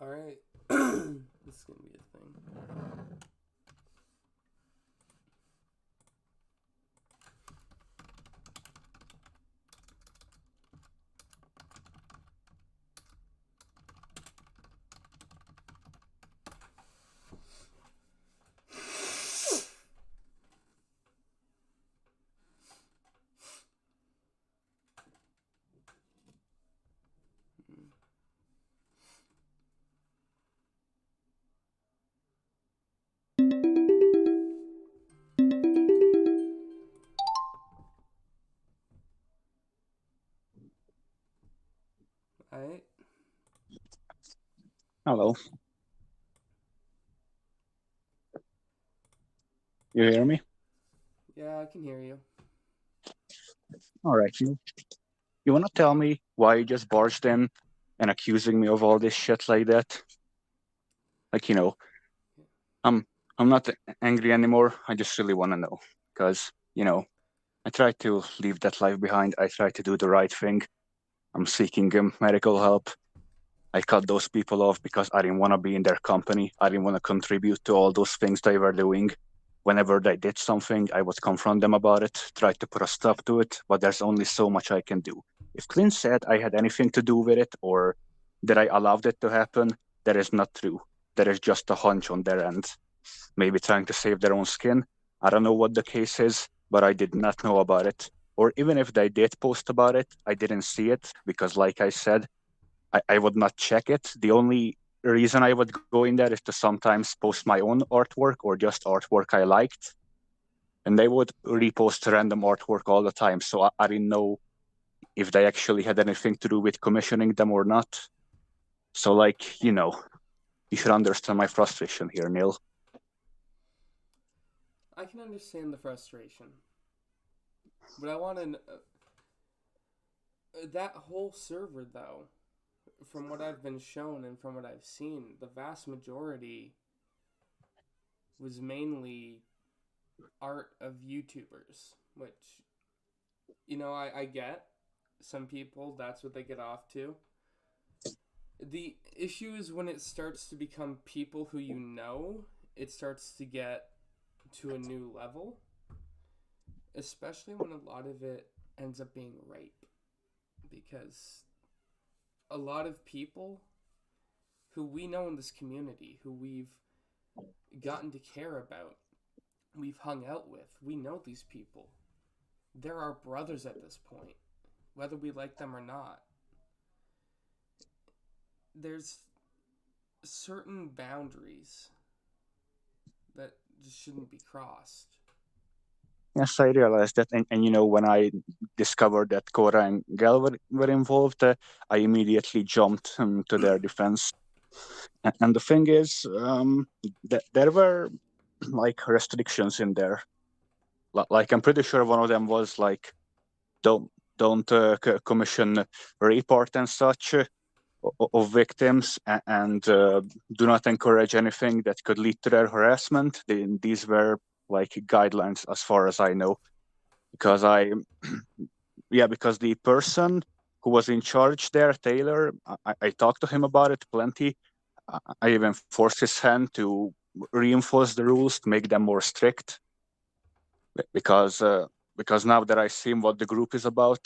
Alright. This is gonna be a thing. Alright. Hello. You hear me? Yeah, I can hear you. All right. You want to tell me why you just barged in and accusing me of all this shit like that? Like, I'm I'm not angry anymore. I just really want to know because, I tried to leave that life behind. I tried to do the right thing. I'm seeking medical help. I cut those people off because I didn't want to be in their company. I didn't want to contribute to all those things they were doing. Whenever they did something, I would confront them about it, try to put a stop to it, but there's only so much I can do. If Clint said I had anything to do with it or that I allowed it to happen, that is not true. That is just a hunch on their end. Maybe trying to save their own skin. I don't know what the case is, but I did not know about it. Or even if they did post about it, I didn't see it because, like I said, I would not check it. The only reason I would go in there is to sometimes post my own artwork or just artwork I liked. And they would repost random artwork all the time. So I didn't know if they actually had anything to do with commissioning them or not. So, you should understand my frustration here, Neil. I can understand the frustration. But I want to. That whole server, though, from what I've been shown and from what I've seen, the vast majority was mainly art of YouTubers, which, I get. Some people, that's what they get off to. The issue is when it starts to become people who it starts to get to a new level, especially when a lot of it ends up being rape. Because a lot of people who we know in this community, who we've gotten to care about, we've hung out with, we know these people. They're our brothers at this point, whether we like them or not. There's certain boundaries that just shouldn't be crossed. Yes, I realized that. And when I discovered that Cora and Gal were involved, I immediately jumped to their defense. And the thing is, that there were like restrictions in there. Like, I'm pretty sure one of them was like, don't commission report and such of victims, and do not encourage anything that could lead to their harassment. These were like guidelines as far as I know, because because the person who was in charge there, Taylor, I talked to him about it plenty. I even forced his hand to reinforce the rules to make them more strict, because because now that I see what the group is about,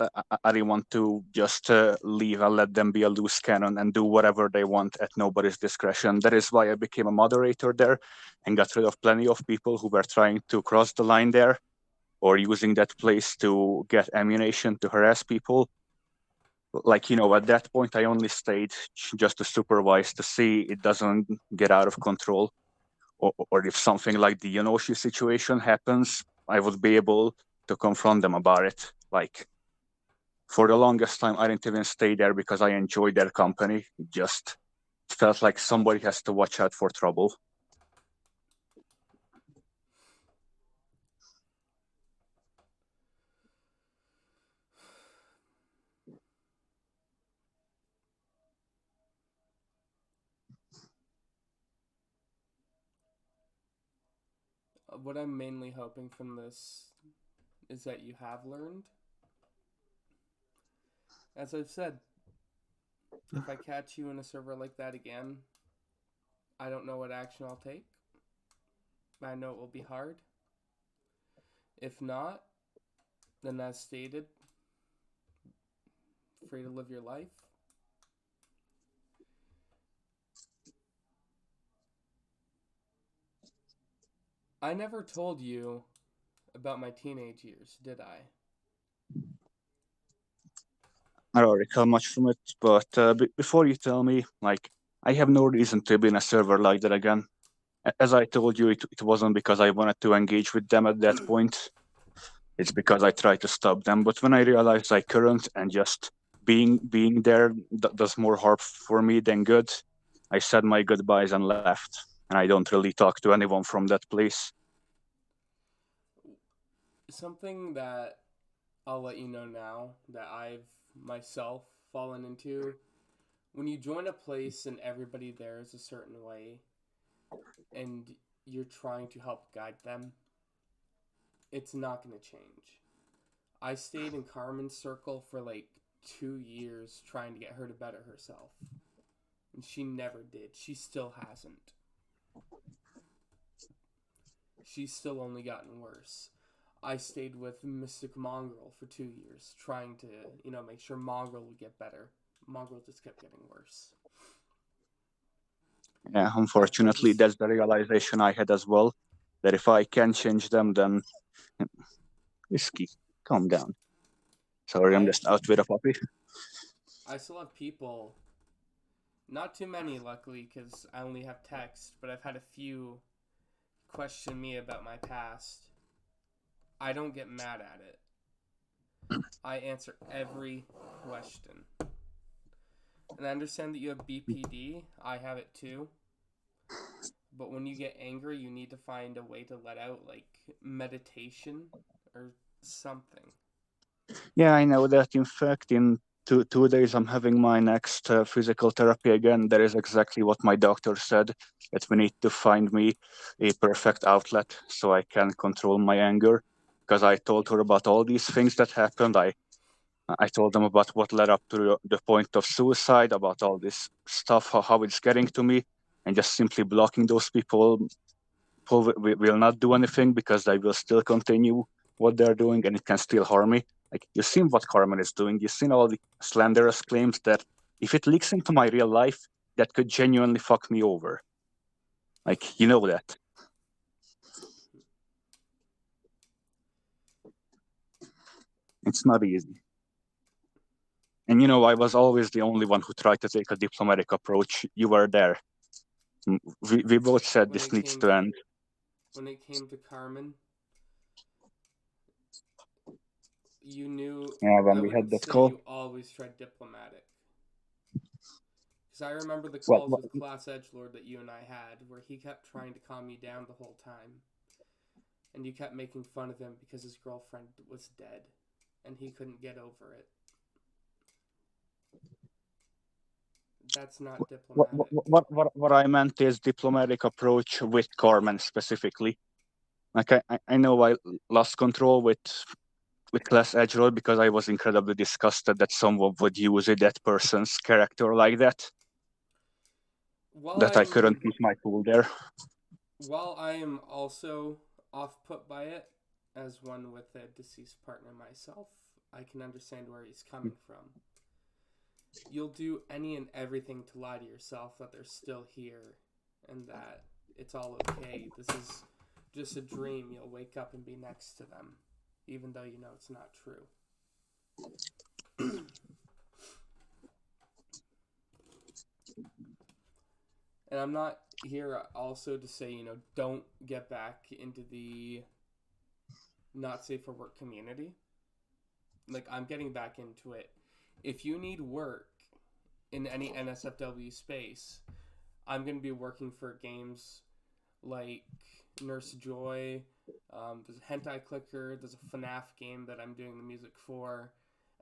I didn't want to just leave and let them be a loose cannon and do whatever they want at nobody's discretion. That is why I became a moderator there and got rid of plenty of people who were trying to cross the line there or using that place to get ammunition to harass people. Like, at that point, I only stayed just to supervise to see it doesn't get out of control. Or if something like the Yonoshi situation happens, I would be able to confront them about it. Like, for the longest time, I didn't even stay there because I enjoyed their company. It just felt like somebody has to watch out for trouble. What I'm mainly hoping from this is that you have learned. As I've said, if I catch you in a server like that again, I don't know what action I'll take. I know it will be hard. If not, then as stated, free to live your life. I never told you about my teenage years, did I? I don't recall much from it, but before you tell me, like, I have no reason to be in a server like that again. As I told you, it wasn't because I wanted to engage with them at that point. It's because I tried to stop them. But when I realized I couldn't, and just being there does more harm for me than good, I said my goodbyes and left. And I don't really talk to anyone from that place. Something that I'll let you know now that I've myself fallen into. When you join a place and everybody there is a certain way and you're trying to help guide them, it's not going to change. I stayed in Carmen's circle for like 2 years trying to get her to better herself. And she never did. She still hasn't. She's still only gotten worse. I stayed with Mystic Mongrel for 2 years trying to, make sure Mongrel would get better. Mongrel just kept getting worse. Yeah, unfortunately, that's the realization I had as well. That if I can change them, then Whiskey, calm down. Sorry, I'm just out with a puppy. I still have people, not too many luckily because I only have text, but I've had a few question me about my past. I don't get mad at it. I answer every question. And I understand that you have BPD. I have it too. But when you get angry, you need to find a way to let out, like meditation or something. Yeah, I know that. In fact, in two days, I'm having my next physical therapy again. That is exactly what my doctor said, that we need to find me a perfect outlet so I can control my anger. Because I told her about all these things that happened. I told them about what led up to the point of suicide, about all this stuff, how it's getting to me, and just simply blocking those people will not do anything because they will still continue what they're doing and it can still harm me. Like, you've seen what Carmen is doing. You've seen all the slanderous claims that if it leaks into my real life, that could genuinely fuck me over. Like, you know that. It's not easy. And I was always the only one who tried to take a diplomatic approach. You were there. We both said this needs to end. When it came to Carmen, you knew. Yeah, when I we had wouldn't that say call. you always tried diplomatic. Because I remember the Well, calls with Class Edgelord that you and I had, where he kept trying to calm you down the whole time. And you kept making fun of him because his girlfriend was dead. And he couldn't get over it. That's not diplomatic. What I meant is diplomatic approach with Carmen specifically. Like, I know I lost control with Class Edgelord because I was incredibly disgusted that someone would use a dead person's character like that. I couldn't keep my cool there. While I am also off put by it, as one with a deceased partner myself, I can understand where he's coming from. You'll do any and everything to lie to yourself that they're still here and that it's all okay. This is just a dream. You'll wake up and be next to them, even though you know it's not true. And I'm not here also to say, don't get back into the not safe for work community. Like, I'm getting back into it. If you need work in any NSFW space, I'm going to be working for games like Nurse Joy. There's a Hentai Clicker. There's a FNAF game that I'm doing the music for.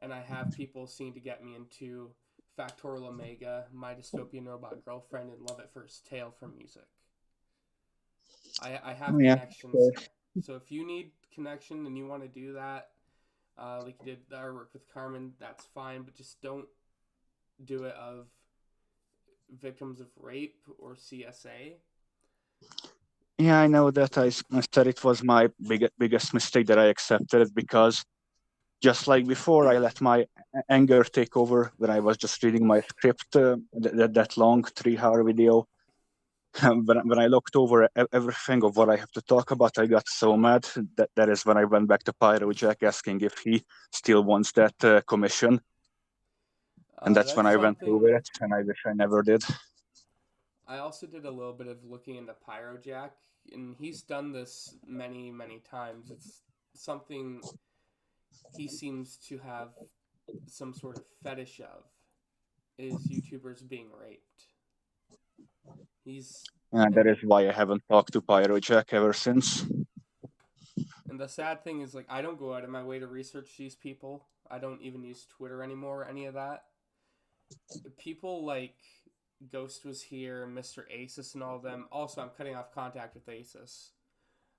And I have people seeking to get me into Factorial Omega, My Dystopian Robot Girlfriend, and Love at First Tale for music. I have connections there. So if you need connection and you want to do that, like you did our work with Carmen, that's fine. But just don't do it of victims of rape or CSA. Yeah, I know that I said it was my biggest mistake that I accepted it, because just like before, I let my anger take over when I was just reading my script, that long 3-hour video. When I looked over everything of what I have to talk about, I got so mad that is when I went back to Pyrojack asking if he still wants that commission. And that's when I went through it, and I wish I never did. I also did a little bit of looking into Pyrojack, and he's done this many, many times. It's something he seems to have some sort of fetish of, is YouTubers being raped. And that is why I haven't talked to Pyrojack ever since. And the sad thing is, like, I don't go out of my way to research these people. I don't even use Twitter anymore or any of that. People like Ghost was here, Mr. Asus, and all of them. Also, I'm cutting off contact with Asus.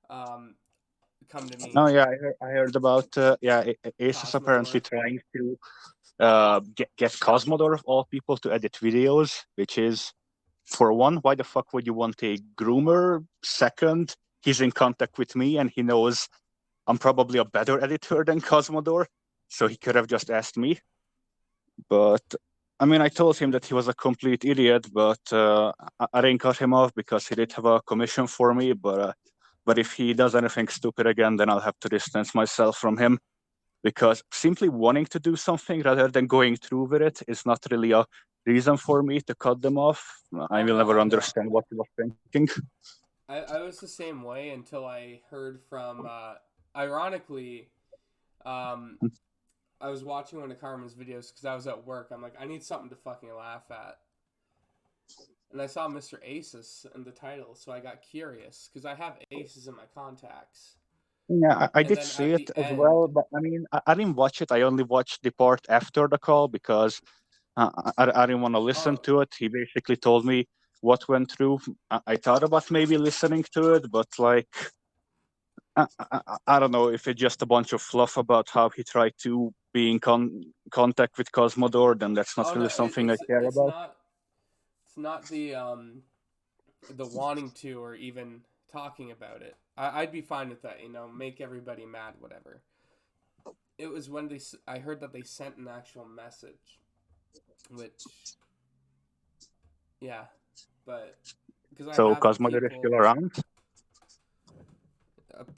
Come to me. Oh yeah, I heard about Asus apparently trying to get Cosmodor of all people to edit videos, which is, for one, why the fuck would you want a groomer? Second, he's in contact with me and he knows I'm probably a better editor than Cosmodor, so he could have just asked me. But I mean, I told him that he was a complete idiot, but I didn't cut him off because he did have a commission for me. But if he does anything stupid again, then I'll have to distance myself from him, because simply wanting to do something rather than going through with it is not really a reason for me to cut them off. I will never understand what he was thinking. I was the same way until I heard from, ironically, I was watching one of Carmen's videos because I was at work. I'm like, I need something to fucking laugh at. And I saw Mr. Asus in the title, so I got curious because I have Aces in my contacts. Yeah, I did see it as well, but I mean, I didn't watch it. I only watched the part after the call because I didn't want to listen to it. He basically told me what went through. I thought about maybe listening to it, but like, I don't know if it's just a bunch of fluff about how he tried to be in contact with Cosmodor, then that's not really something I care about. It's not the wanting to or even talking about it. I'd be fine with that, make everybody mad, whatever. It was when I heard that they sent an actual message, which, yeah, but because so Cosmodor is still around?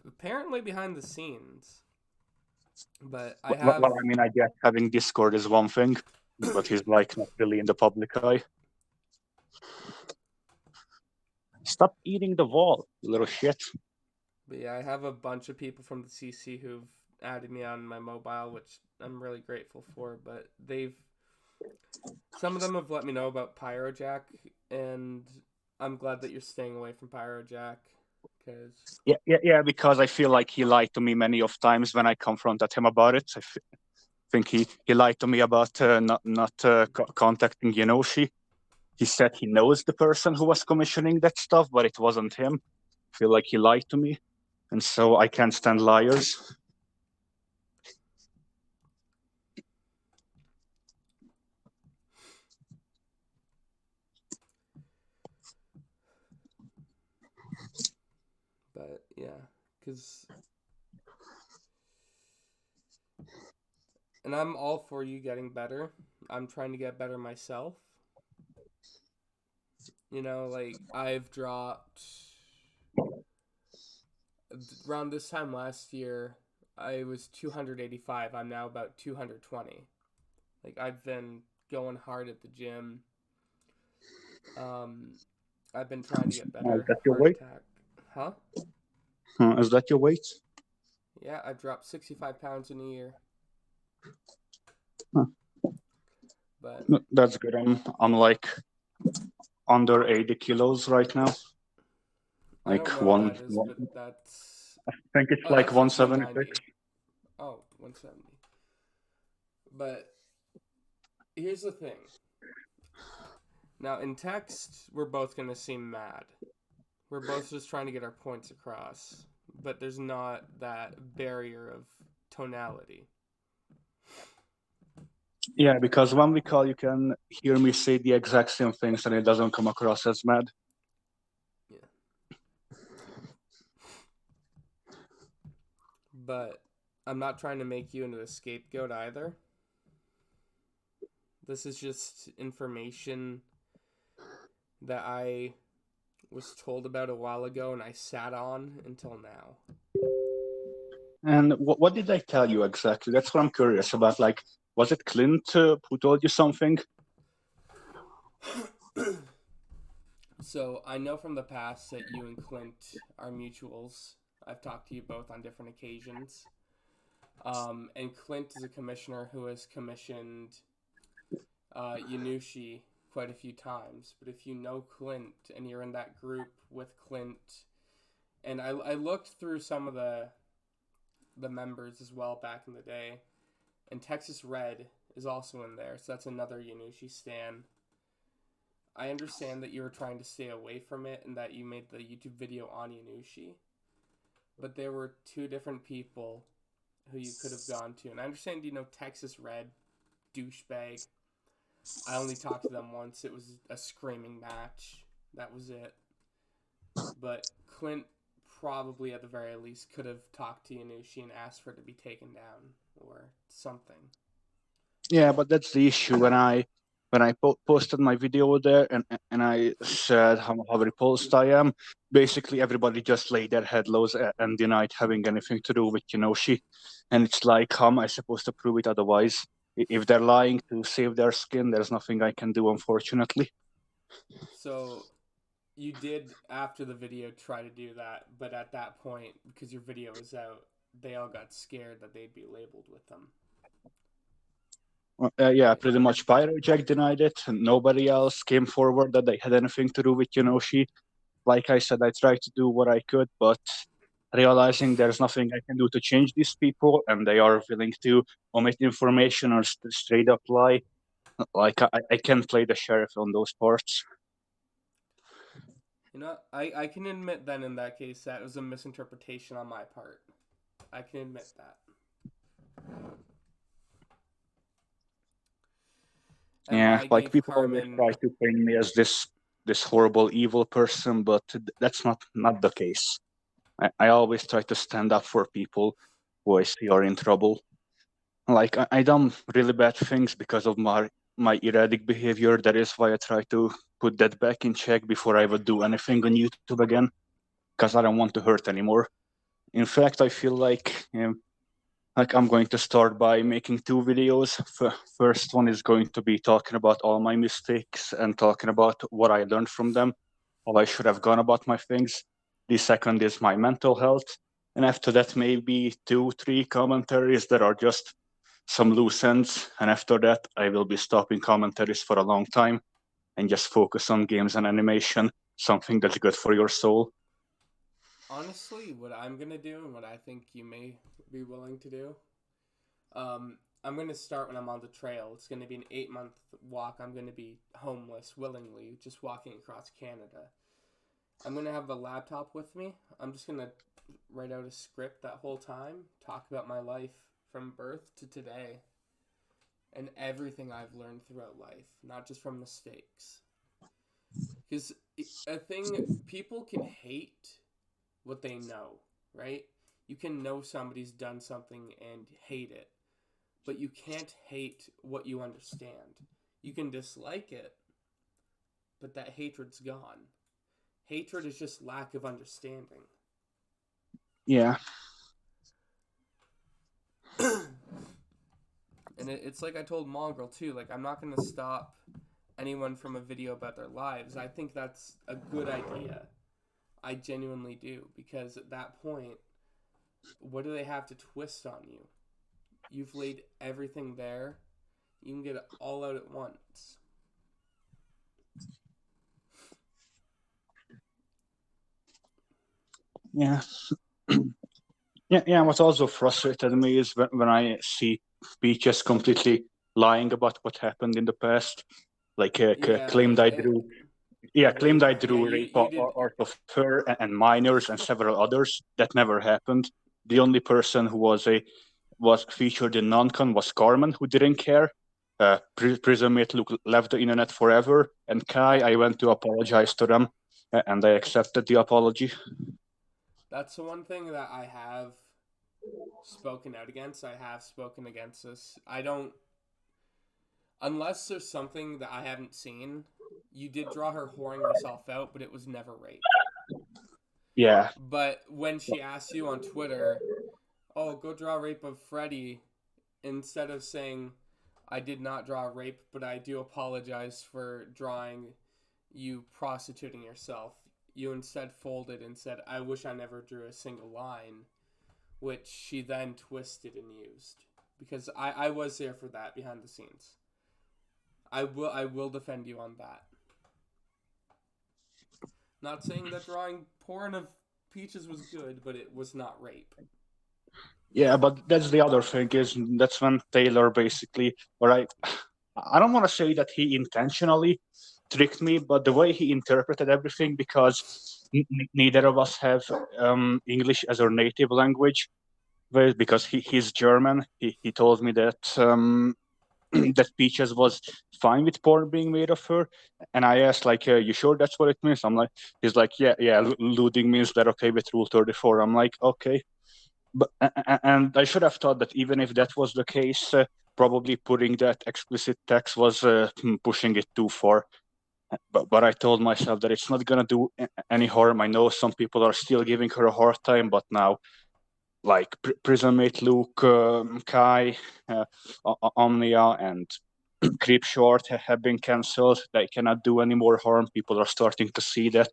Apparently behind the scenes. But Well, I mean, I guess having Discord is one thing, but he's like not really in the public eye. Stop eating the wall, you little shit. But yeah, I have a bunch of people from the CC who've added me on my mobile, which I'm really grateful for. But some of them have let me know about Pyrojack, and I'm glad that you're staying away from Pyrojack. Yeah, because I feel like he lied to me many of times when I confronted him about it. I think he lied to me about not contacting Yanoshi. He said he knows the person who was commissioning that stuff, but it wasn't him. I feel like he lied to me, and so I can't stand liars. But yeah, and I'm all for you getting better. I'm trying to get better myself. Like, I've dropped, around this time last year, I was 285. I'm now about 220. Like, I've been going hard at the gym. I've been trying to get better. Is that your weight? Huh? Is that your weight? Yeah, I've dropped 65 pounds in a year. Huh. But that's good. I'm like under 80 kilos right now. Like I don't know what that is, but that's... I think it's like 176. Oh, 170. But here's the thing. Now, in text, we're both going to seem mad. We're both just trying to get our points across. But there's not that barrier of tonality. Yeah, because when we call, you can hear me say the exact same things and it doesn't come across as mad. Yeah. But I'm not trying to make you into a scapegoat either. This is just information that I was told about a while ago and I sat on until now. And what did I tell you exactly? That's what I'm curious about. Like, was it Clint who told you something? So I know from the past that you and Clint are mutuals. I've talked to you both on different occasions. And Clint is a commissioner who has commissioned Yanushi quite a few times. But if you know Clint and you're in that group with Clint, and I looked through some of the members as well back in the day, and Texas Red is also in there, so that's another Yanushi stan. I understand that you were trying to stay away from it and that you made the YouTube video on Yanushi, but there were two different people who you could have gone to, and I understand you know Texas Red, douchebag. I only talked to them once. It was a screaming match. That was it. But Clint probably at the very least could have talked to Yanushi and asked for it to be taken down or something. Yeah, but that's the issue. When I posted my video there and I said how repulsed I am, basically everybody just laid their head low and denied having anything to do with Kinoshi. And it's like, how am I supposed to prove it otherwise? If they're lying to save their skin, there's nothing I can do, unfortunately. So you did after the video try to do that, but at that point, because your video was out, they all got scared that they'd be labeled with them. Yeah, pretty much Pyrojack denied it. And nobody else came forward that they had anything to do with Kinoshi. Like I said, I tried to do what I could, but realizing there's nothing I can do to change these people and they are willing to omit information or straight up lie, like I can't play the sheriff on those parts. You know, I can admit then in that case that was a misinterpretation on my part. I can admit that. And Yeah, I like gave people always Carmen. try to paint me as this horrible evil person, but that's not the case. I always try to stand up for people who I see are in trouble. Like I done really bad things because of my erratic behavior. That is why I try to put that back in check before I would do anything on YouTube again, because I don't want to hurt anymore. In fact, I feel like I'm going to start by making two videos. First one is going to be talking about all my mistakes and talking about what I learned from them, how I should have gone about my things. The second is my mental health. And after that, maybe 2, 3 commentaries that are just some loose ends. And after that, I will be stopping commentaries for a long time and just focus on games and animation, something that's good for your soul. Honestly, what I'm gonna do and what I think you may be willing to do, I'm gonna start when I'm on the trail. It's gonna be an 8-month walk. I'm gonna be homeless willingly, just walking across Canada. I'm gonna have a laptop with me. I'm just gonna write out a script that whole time, talk about my life from birth to today, and everything I've learned throughout life, not just from mistakes. Because a thing, people can hate what they know, right? You can know somebody's done something and hate it, but you can't hate what you understand. You can dislike it, but that hatred's gone. Hatred is just lack of understanding. Yeah. And it's like I told Mongrel too, like I'm not gonna stop anyone from a video about their lives. I think that's a good idea. I genuinely do, because at that point, what do they have to twist on you? You've laid everything there. You can get it all out at once. Yeah. Yeah, what also frustrated me is when I see Peaches completely lying about what happened in the past, like Yeah, claimed I drew, yeah, claimed rape. I Yeah, drew rape you did. art of her and minors and several others. That never happened. The only person who was featured in non-con was Carmen, who didn't care. Prism It left the internet forever, and Kai, I went to apologize to them, and I accepted the apology. That's the one thing that I have spoken out against. I have spoken against this. I don't, unless there's something that I haven't seen. You did draw her whoring herself out, but it was never rape. Yeah. But when she asked you on Twitter, "Oh, go draw rape of Freddie," instead of saying, "I did not draw rape, but I do apologize for drawing you prostituting yourself," you instead folded and said, "I wish I never drew a single line," which she then twisted and used. Because I was there for that behind the scenes. I will defend you on that. Not saying that drawing porn of Peaches was good, but it was not rape. Yeah, but that's the other thing is that's when Taylor basically, or I don't want to say that he intentionally tricked me, but the way he interpreted everything, because neither of us have English as our native language, because he's German. He told me that that Peaches was fine with porn being made of her, and I asked like, "You sure that's what it means?" I'm like, he's like, "Yeah, lewding means that okay with Rule 34." I'm like, okay. But and I should have thought that even if that was the case, probably putting that explicit text was pushing it too far. But I told myself that it's not gonna do any harm. I know some people are still giving her a hard time, but now, like Prismate, Luke, Kai, Omnia, and Creep Short have been cancelled. They cannot do any more harm. People are starting to see that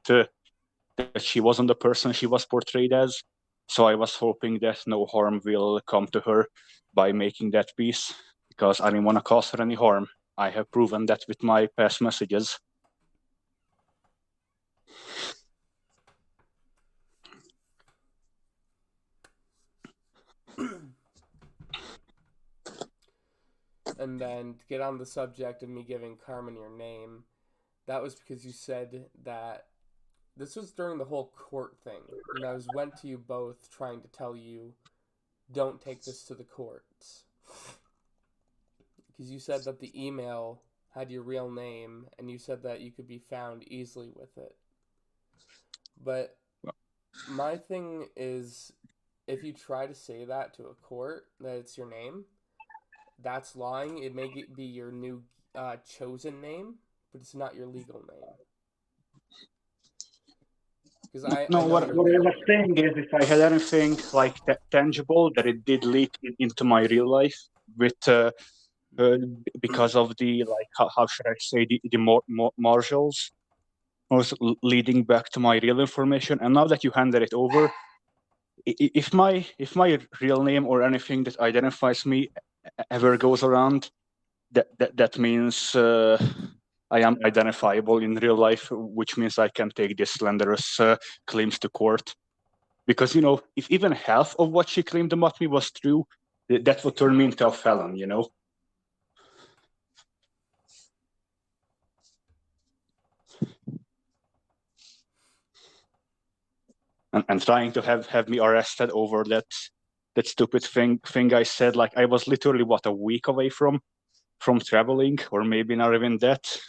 that she wasn't the person she was portrayed as. So I was hoping that no harm will come to her by making that piece, because I didn't want to cause her any harm. I have proven that with my past messages. And then to get on the subject of me giving Carmen your name, that was because you said that this was during the whole court thing. And I went to you both trying to tell you, don't take this to the courts. Because you said that the email had your real name, and you said that you could be found easily with it. But my thing is, if you try to say that to a court, that it's your name, that's lying. It may be your new chosen name, but it's not your legal name. Because I know what I was saying is, if I had anything like tangible that it did leak into my real life with because of the, like, how should I say, the marshals was leading back to my real information. And now that you handed it over, if my real name or anything that identifies me ever goes around, that means I am identifiable in real life, which means I can take these slanderous claims to court. Because, if even half of what she claimed about me was true, that would turn me into a felon, And trying to have me arrested over that stupid thing I said. Like, I was literally a week away from traveling, or maybe not even that.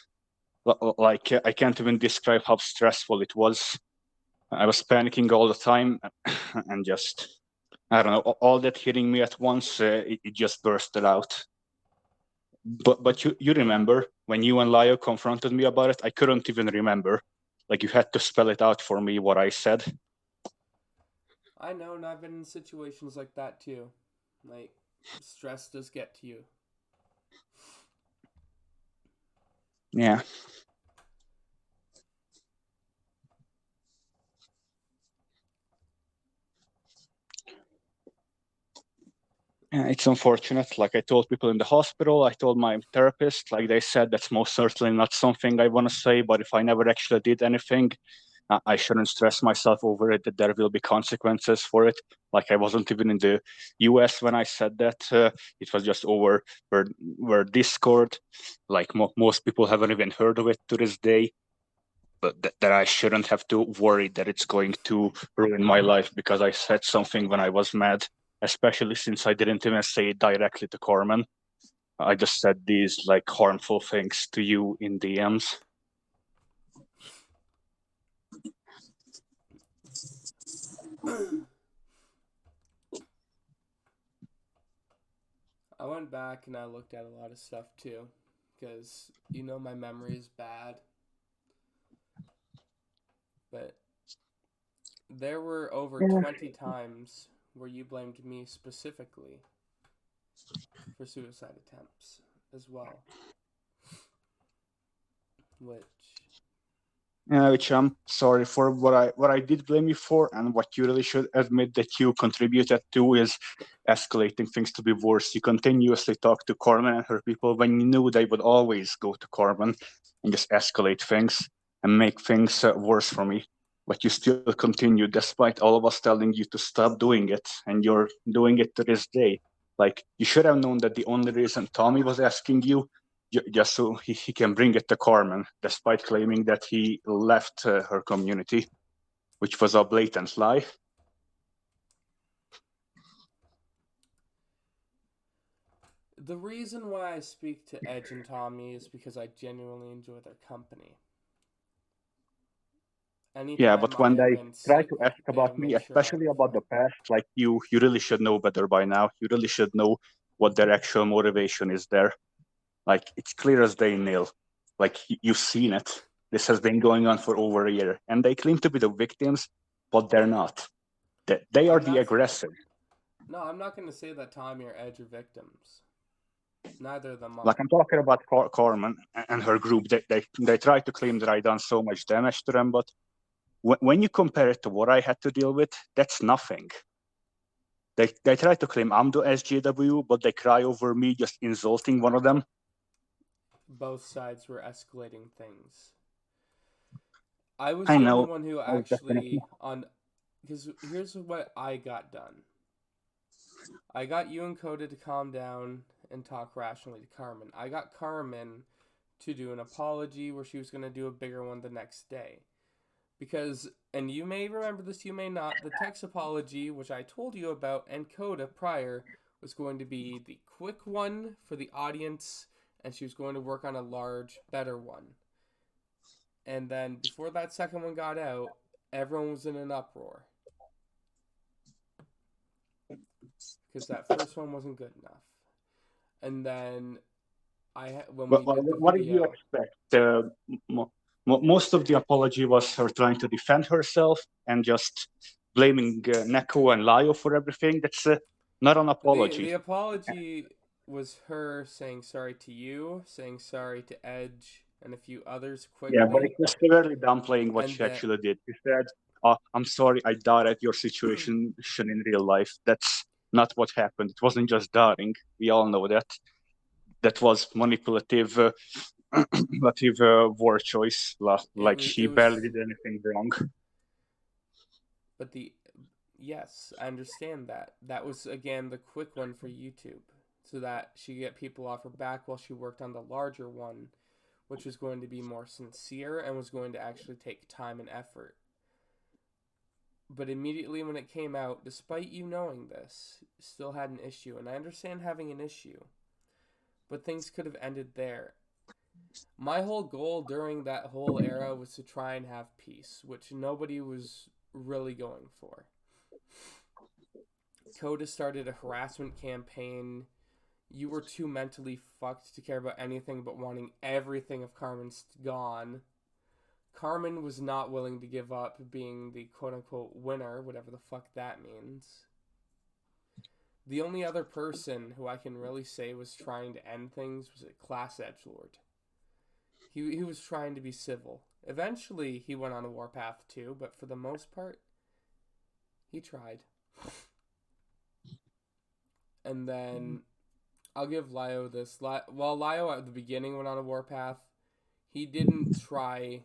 Like, I can't even describe how stressful it was. I was panicking all the time, and just, I don't know, all that hitting me at once, it just bursted out. But you remember when you and Lio confronted me about it? I couldn't even remember. Like, you had to spell it out for me what I said. I know, and I've been in situations like that too. Like, stress does get to you. Yeah. It's unfortunate. Like, I told people in the hospital, I told my therapist, like, they said that's most certainly not something I want to say, but if I never actually did anything, I shouldn't stress myself over it, that there will be consequences for it. Like, I wasn't even in the US when I said that. It was just over where Discord. Like, most people haven't even heard of it to this day. But that I shouldn't have to worry that it's going to ruin my life because I said something when I was mad, especially since I didn't even say it directly to Corman. I just said these like harmful things to you in DMs. I went back and I looked at a lot of stuff too, because my memory is bad. But there were over 20 times where you blamed me specifically for suicide attempts as well. Which I'm sorry for. What I did blame you for, and what you really should admit that you contributed to, is escalating things to be worse. You continuously talked to Carmen and her people when you knew they would always go to Carmen and just escalate things and make things worse for me. But you still continued despite all of us telling you to stop doing it, and you're doing it to this day. Like, you should have known that the only reason Tommy was asking you just so he can bring it to Carmen, despite claiming that he left her community, which was a blatant lie. The reason why I speak to Edge and Tommy is because I genuinely enjoy their company. Yeah, but when they try to ask about me, especially about the past, like you really should know better by now. You really should know what their actual motivation is there. Like, it's clear as day, Nil. Like, you've seen it. This has been going on for over a year. And they claim to be the victims, but they're not. They are the aggressor. No, I'm not going to say that Tommy or Edge are victims. Neither of them are. Like, I'm talking about Carmen and her group. They try to claim that I done so much damage to them, but when you compare it to what I had to deal with, that's nothing. They try to claim I'm the SJW, but they cry over me just insulting one of them. Both sides were escalating things. I was the only one who actually because here's what I got done. I got you and Coda to calm down and talk rationally to Carmen. I got Carmen to do an apology where she was going to do a bigger one the next day. Because, and you may remember this, you may not, the text apology, which I told you about, and Coda prior, was going to be the quick one for the audience, and she was going to work on a large, better one. And then, before that second one got out, everyone was in an uproar. Because that first one wasn't good enough. And then, what did you expect? Most of the apology was her trying to defend herself and just blaming Neko and Lio for everything. That's not an apology. The apology was her saying sorry to you, saying sorry to Edge, and a few others quickly. Yeah, but it was severely downplaying what she actually did. She said, I'm sorry I doubted your situation in real life. That's not what happened. It wasn't just doubting. We all know that. That was manipulative word choice. Like, she barely did anything wrong. But yes, I understand that. That was, again, the quick one for YouTube. So that she could get people off her back while she worked on the larger one, which was going to be more sincere and was going to actually take time and effort. But immediately when it came out, despite you knowing this, still had an issue. And I understand having an issue. But things could have ended there. My whole goal during that whole era was to try and have peace, which nobody was really going for. Coda started a harassment campaign. You were too mentally fucked to care about anything but wanting everything of Carmen's gone. Carmen was not willing to give up being the quote-unquote winner, whatever the fuck that means. The only other person who I can really say was trying to end things was a class edgelord. He was trying to be civil. Eventually, he went on a warpath too, but for the most part, he tried. And then, I'll give Lio this. While Lio at the beginning went on a warpath, he didn't try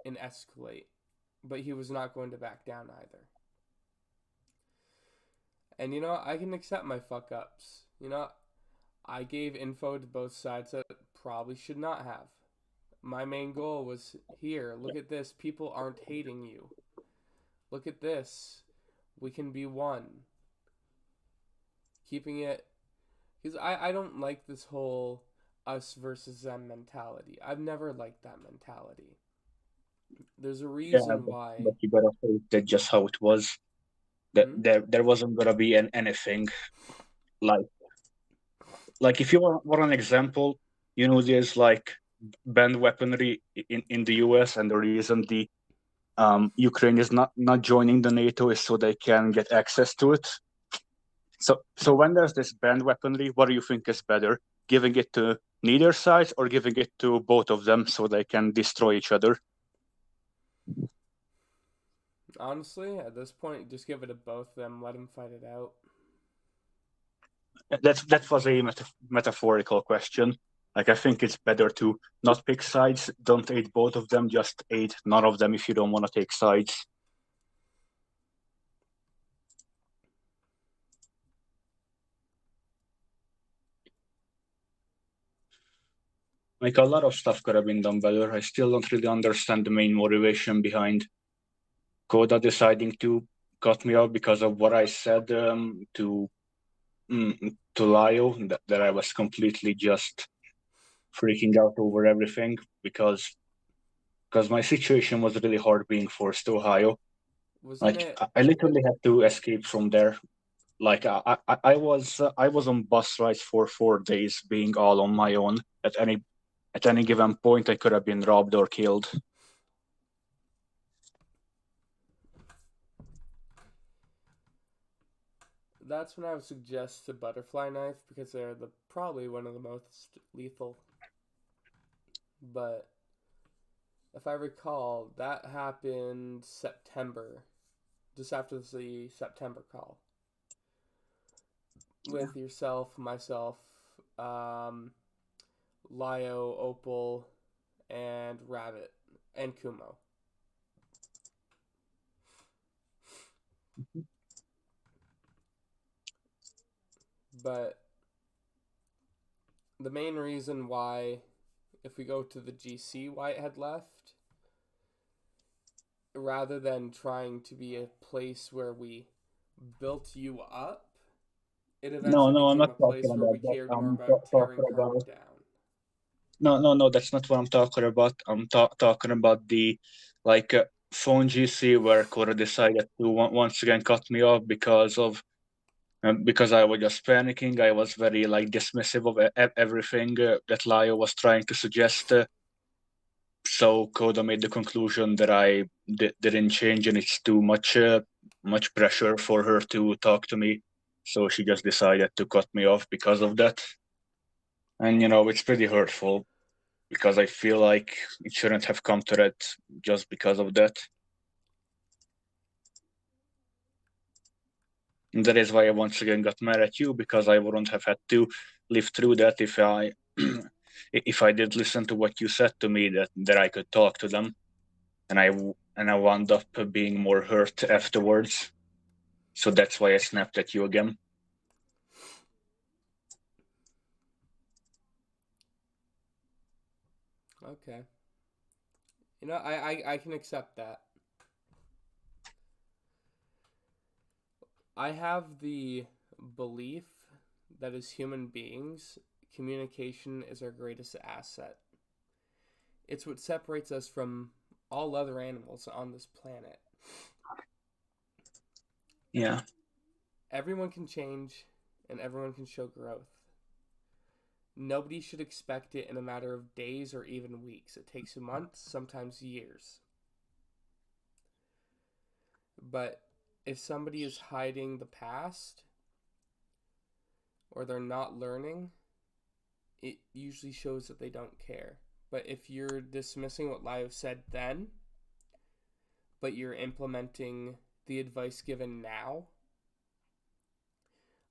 and escalate, but he was not going to back down either. And I can accept my fuck ups. I gave info to both sides that probably should not have. My main goal was, here, look at this, people aren't hating you. Look at this, we can be one. Keeping it Because I don't like this whole us versus them mentality. I've never liked that mentality. There's a Yeah, reason why. but you gotta face that just how it was. That Hmm? there wasn't gonna be anything like if you want an example, there's like banned weaponry in the US, and the reason the Ukraine is not joining the NATO is so they can get access to it. So when there's this banned weaponry, what do you think is better? Giving it to neither side or giving it to both of them so they can destroy each other? Honestly, at this point, just give it to both of them. Let them fight it out. That was a metaphorical question. Like, I think it's better to not pick sides. Don't aid both of them. Just aid none of them if you don't want to take sides. Like, a lot of stuff could have been done better. I still don't really understand the main motivation behind Coda deciding to cut me off because of what I said to Lio, that I was completely just freaking out over everything because my situation was really hard being forced to Ohio. Wasn't Like, it? I literally had to escape from there. Like, I was on bus rides for 4 days, being all on my own. At any given point, I could have been robbed or killed. That's when I would suggest the butterfly knife because they're probably one of the most lethal. But if I recall, that happened September, just after the September call with yourself, myself, um, Lio, Opal, and Rabbit, and Kumo. But the main reason why, if we go to the GC, why it had left, rather than trying to be a place where we built you up, it No, eventually no, I'm became not a talking place where we about that. cared more I'm about tearing talking her about down. No, no, no, that's not what I'm talking about. I'm talking about the phone GC where Cora decided to once again cut me off because I was just panicking. I was very dismissive of everything that Lio was trying to suggest. So Coda made the conclusion that I didn't change, and it's too much pressure for her to talk to me. So she just decided to cut me off because of that. And it's pretty hurtful because I feel like it shouldn't have come to that just because of that. And that is why I once again got mad at you, because I wouldn't have had to live through that if I if I did listen to what you said to me, that I could talk to them, and I wound up being more hurt afterwards. So that's why I snapped at you again. Okay. I can accept that. I have the belief that as human beings, communication is our greatest asset. It's what separates us from all other animals on this planet. Yeah. Everyone can change and everyone can show growth. Nobody should expect it in a matter of days or even weeks. It takes months, sometimes years. But if somebody is hiding the past or they're not learning, it usually shows that they don't care. But if you're dismissing what Lio said then, but you're implementing the advice given now,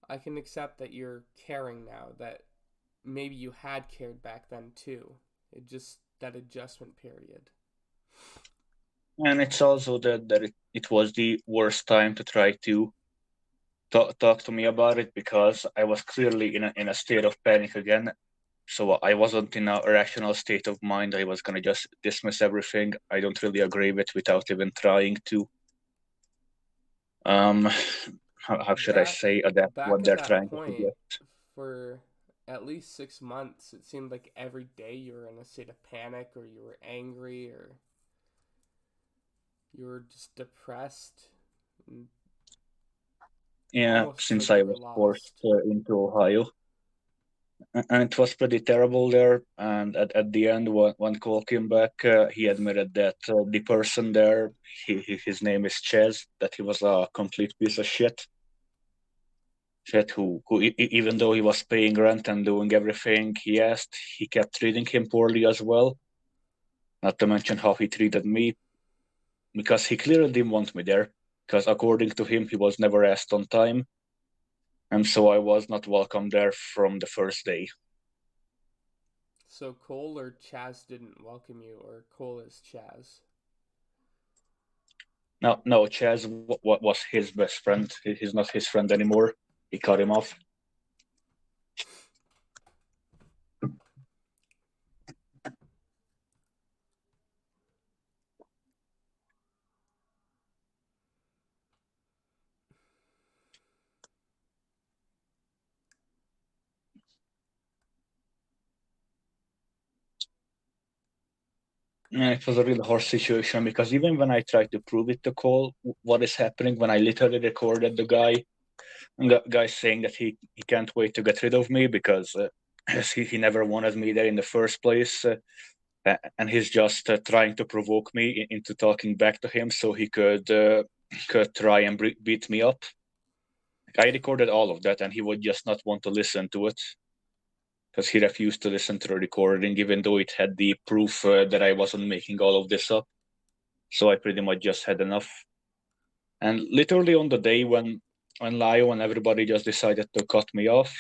I can accept that you're caring now, that maybe you had cared back then too. It just that adjustment period. And it's also that it was the worst time to try to talk to me about it, because I was clearly in a state of panic again. So I wasn't in a rational state of mind. I was gonna just dismiss everything. I don't really agree with without even trying to um how should I That say adapt back what at they're that trying to point, suggest. for at least 6 months, it seemed like every day you were in a state of panic, or you were angry, or you were just depressed, and Yeah, almost since like I you were was forced lost. into Ohio. And it was pretty terrible there. And at the end, when Cole came back, he admitted that the person there, his name is Chaz, that he was a complete piece of shit. Shit, who even though he was paying rent and doing everything he asked, he kept treating him poorly as well. Not to mention how he treated me, because he clearly didn't want me there. Because according to him, he was never asked on time, and so I was not welcome there from the first day. So Cole or Chaz didn't welcome you, or Cole is Chaz? No, Chaz was his best friend. He's not his friend anymore. He cut him off. Yeah, it was a really hard situation because even when I tried to prove it to Cole, what is happening when I literally recorded the guy saying that he can't wait to get rid of me because he never wanted me there in the first place. And he's just trying to provoke me into talking back to him so he could try and beat me up. I recorded all of that, and he would just not want to listen to it because he refused to listen to the recording, even though it had the proof that I wasn't making all of this up. So I pretty much just had enough. And literally on the day when Lio and everybody just decided to cut me off,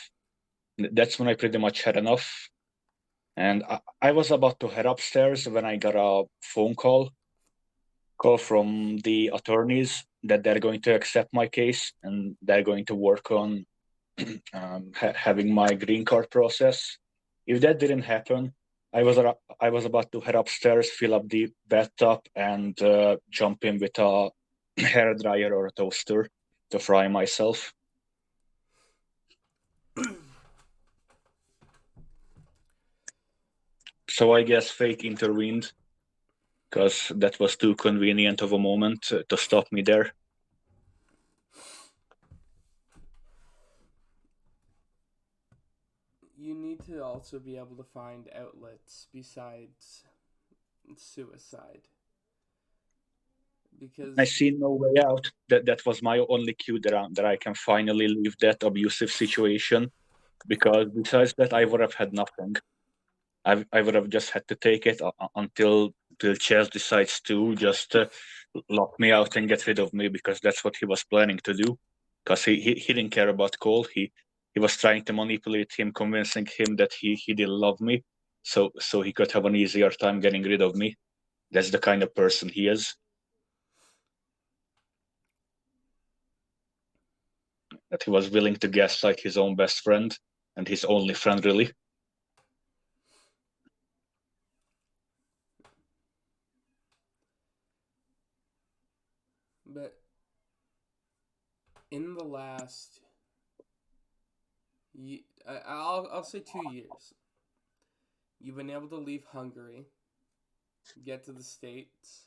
that's when I pretty much had enough. And I was about to head upstairs when I got a phone call from the attorneys that they're going to accept my case and they're going to work on having my green card process. If that didn't happen, I was about to head upstairs, fill up the bathtub, and jump in with a hair dryer or a toaster to fry myself. So I guess fate intervened because that was too convenient of a moment to stop me there. You need to also be able to find outlets besides suicide. I Because see no way out. That was my only cue that I can finally leave that abusive situation. Because besides that, I would have had nothing. I would have just had to take it until Chess decides to just lock me out and get rid of me because that's what he was planning to do. Because he didn't care about Cole. He was trying to manipulate him, convincing him that he didn't love me, so he could have an easier time getting rid of me. That's the kind of person he is. That he was willing to gaslight his own best friend and his only friend, really. but in the last I'll say 2 years, you've been able to leave Hungary, get to the States.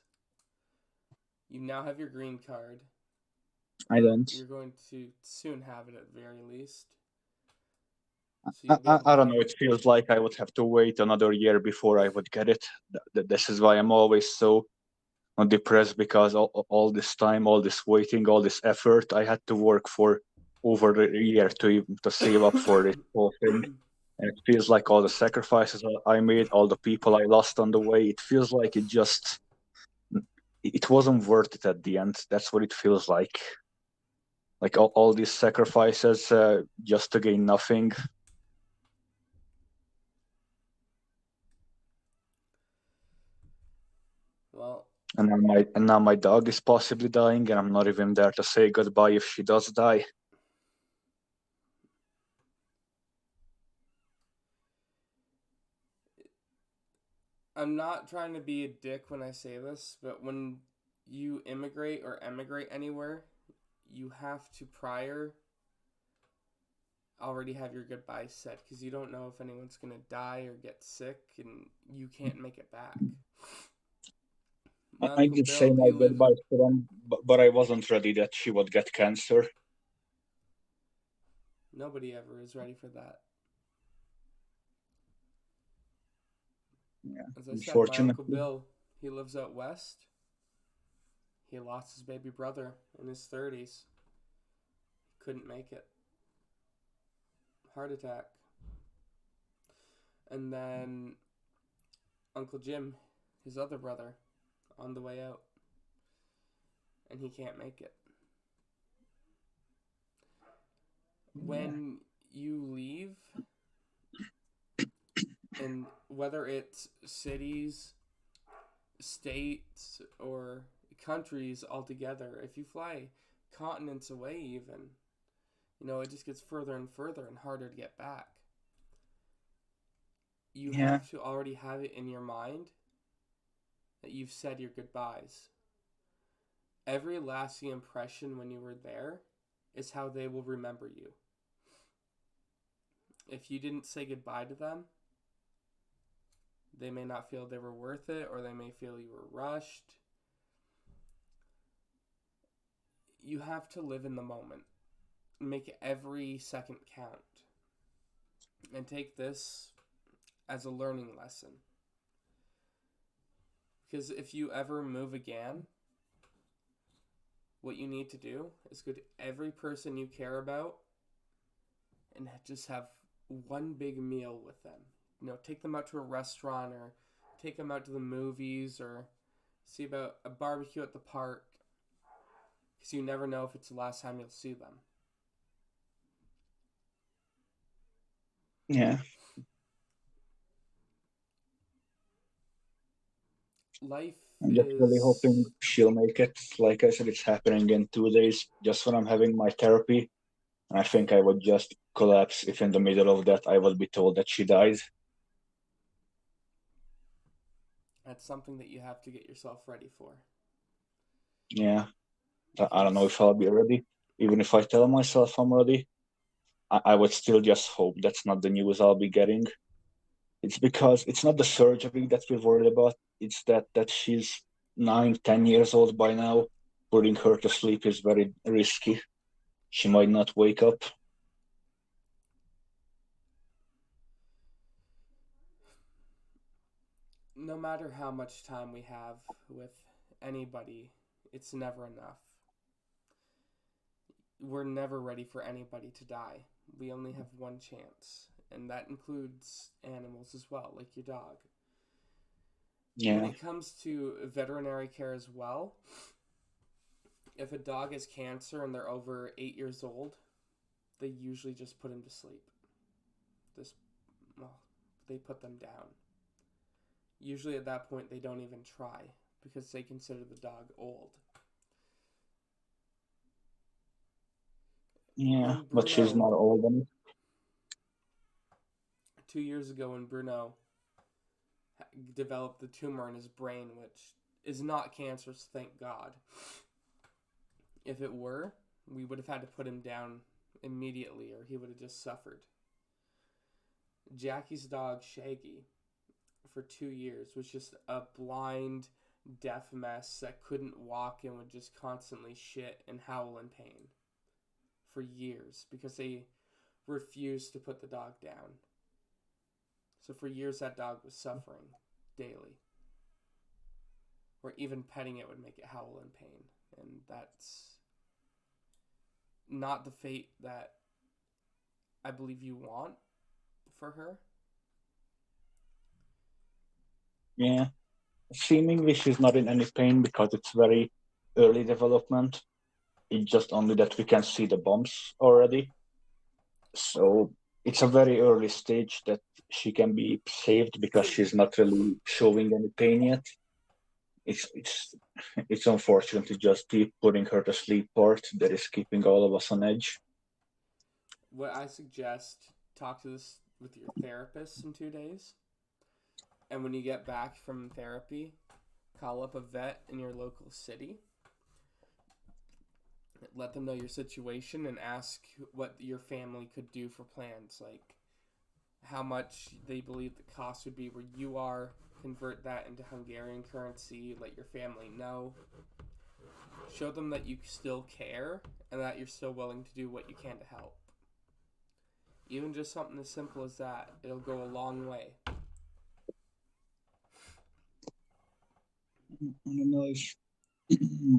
You now have your green card. I Or don't. you're going to soon have it at the very least. So you'll be able to I don't have. know. It feels like I would have to wait another year before I would get it. This is why I'm always so depressed because all this time, all this waiting, all this effort, I had to work for over a year to save up for this whole thing. And it feels like all the sacrifices I made, all the people I lost on the way, it feels like it wasn't worth it at the end. That's what it feels like. Like all these sacrifices just to gain nothing. Well, And now my dog is possibly dying, and I'm not even there to say goodbye if she does die. I'm not trying to be a dick when I say this, but when you immigrate or emigrate anywhere, you have to prior already have your goodbyes said, because you don't know if anyone's going to die or get sick, and you can't make it back. My I Uncle did say Bill, my he lived... goodbyes to them, but I wasn't ready that she would get cancer. Nobody ever is ready for that. Yeah, As I said, my Uncle unfortunately. Bill, he lives out west. He lost his baby brother in his 30s. Couldn't make it. Heart attack. And then Uncle Jim, his other brother, on the way out. And he can't make it. When you leave, and whether it's cities, states, or countries altogether, if you fly continents away even, it just gets further and further and harder to get back. You Yeah. have to already have it in your mind that you've said your goodbyes. Every lasting impression when you were there is how they will remember you. If you didn't say goodbye to them, they may not feel they were worth it, or they may feel you were rushed. You have to live in the moment. Make every second count. And take this as a learning lesson. Because if you ever move again, what you need to do is go to every person you care about and just have one big meal with them. Take them out to a restaurant, or take them out to the movies, or see about a barbecue at the park. Because you never know if it's the last time you'll see them. Yeah. Life I'm just really hoping is... she'll make it. Like I said, it's happening in 2 days, just when I'm having my therapy. And I think I would just collapse if in the middle of that I would be told that she died. That's something that you have to get yourself ready for. Yeah. I don't know Because if I'll be ready. Even if I tell myself I'm ready, I would still just hope that's not the news I'll be getting. It's because it's not the surgery that we're worried about. It's that she's 9, 10 years old by now. Putting her to sleep is very risky. She might not wake up. no matter how much time we have with anybody, it's never enough. We're never ready for anybody to die. We only have one chance, and that includes animals as well, like your dog. When Yeah. it comes to veterinary care as well, if a dog has cancer and they're over 8 years old, they usually just put him to sleep. They put them down. Usually at that point, they don't even try because they consider the dog old. Yeah, When but she's Bruno, not old enough. 2 years ago, when Bruno developed the tumor in his brain, which is not cancerous, thank God. If it were, we would have had to put him down immediately, or he would have just suffered. Jackie's dog, Shaggy, for 2 years, was just a blind, deaf mess that couldn't walk and would just constantly shit and howl in pain for years because they refused to put the dog down. So for years, that dog was suffering daily. Or even petting it would make it howl in pain. And that's not the fate that I believe you want for her. Yeah. Seemingly she's not in any pain because it's very early development. It's just only that we can see the bumps already. So it's a very early stage that she can be saved because she's not really showing any pain yet. It's unfortunate to just keep putting her to sleep part that is keeping all of us on edge. What I suggest, talk to this with your therapist in 2 days. And when you get back from therapy, call up a vet in your local city let them know your situation and ask what your family could do for plans, like how much they believe the cost would be where you are, convert that into Hungarian currency, let your family know, show them that you still care and that you're still willing to do what you can to help. Even just something as simple as that, it'll go a long way. I don't know if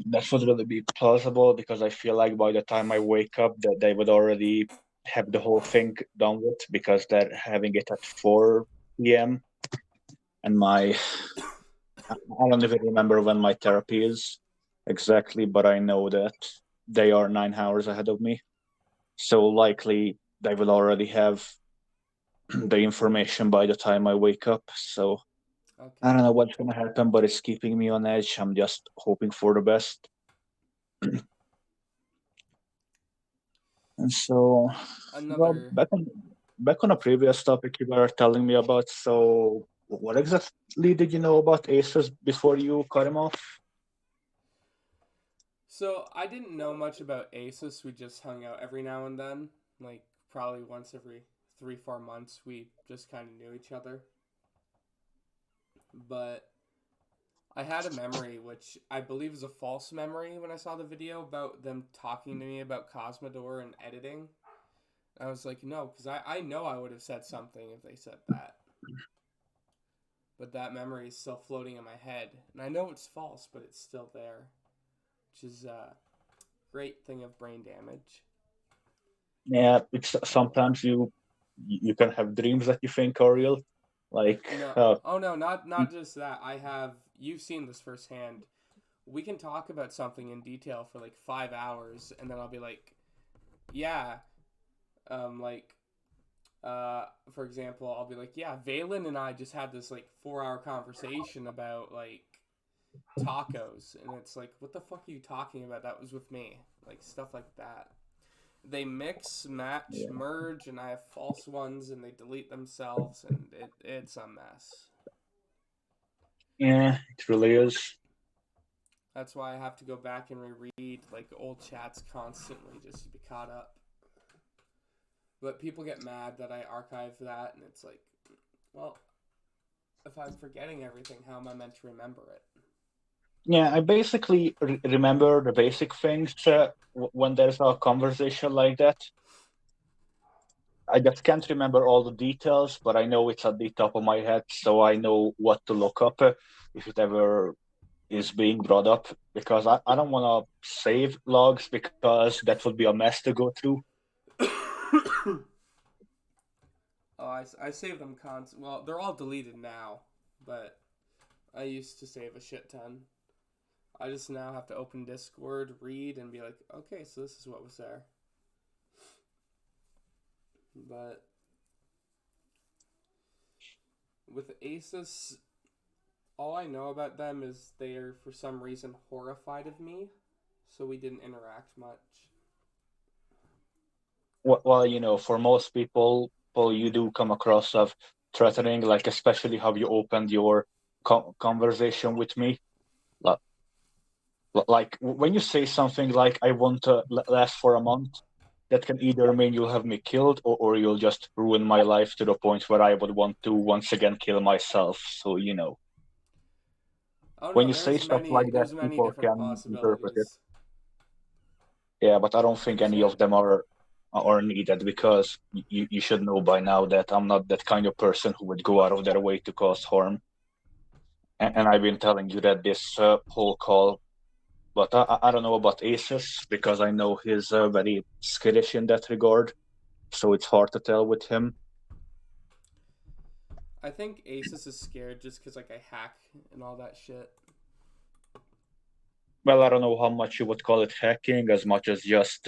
that would really be plausible, because I feel like by the time I wake up, that they would already have the whole thing done with, because they're having it at 4 p.m. and I don't even remember when my therapy is exactly, but I know that they are 9 hours ahead of me. So likely they will already have the information by the time I wake up. So Okay. I don't know what's gonna happen, but it's keeping me on edge. I'm just hoping for the best. And so, well, Another. back on a previous topic you were telling me about. So, what exactly did you know about Asus before you cut him off? So I didn't know much about Asus. We just hung out every now and then, like probably once every 3-4 months. We just kind of knew each other. But I had a memory, which I believe is a false memory, when I saw the video about them talking to me about Cosmodor and editing. I was like, no, because I know I would have said something if they said that. But that memory is still floating in my head. And I know it's false, but it's still there. Which is a great thing of brain damage. Yeah, it's sometimes you can have dreams that you think are real, like No, oh no, not just that. I have, you've seen this firsthand. We can talk about something in detail for like 5 hours, and then I'll be like, yeah, like, for example, I'll be like, yeah, Valen and I just had this like 4 hour conversation about like tacos, and it's like, what the fuck are you talking about? That was with me, like stuff like that. They mix, match, yeah, merge, and I have false ones, and they delete themselves, and it's a mess. yeah, it really is. That's why I have to go back and reread like old chats constantly just to be caught up. But people get mad that I archive that, and it's like, well, if I'm forgetting everything, how am I meant to remember it? Yeah, I basically remember the basic things when there's a conversation like that. I just can't remember all the details, but I know it's at the top of my head, so I know what to look up if it ever is being brought up. Because I don't want to save logs, because that would be a mess to go through. Oh, I save them constant. Well, they're all deleted now, but I used to save a shit ton. I just now have to open Discord, read, and be like, okay, so this is what was there. But with Asus, all I know about them is they are for some reason horrified of me, so we didn't interact much. Well, for most people, you do come across of threatening, like especially how you opened your conversation with me. Like, like when you say something like "I want to last for a month," that can either mean you'll have me killed, or you'll just ruin my life to the point where I would want to once again kill myself. So Oh when no, you say stuff like that, there's many people different can interpret it. possibilities. Yeah, but I don't think any of them are needed, because you should know by now that I'm not that kind of person who would go out of their way to cause harm. And I've been telling you that this whole call, but I don't know about Asus, because I know he's very skittish in that regard, so it's hard to tell with him. I think Asus is scared just because like I hack and all that shit. Well, I don't know how much you would call it hacking, as much as just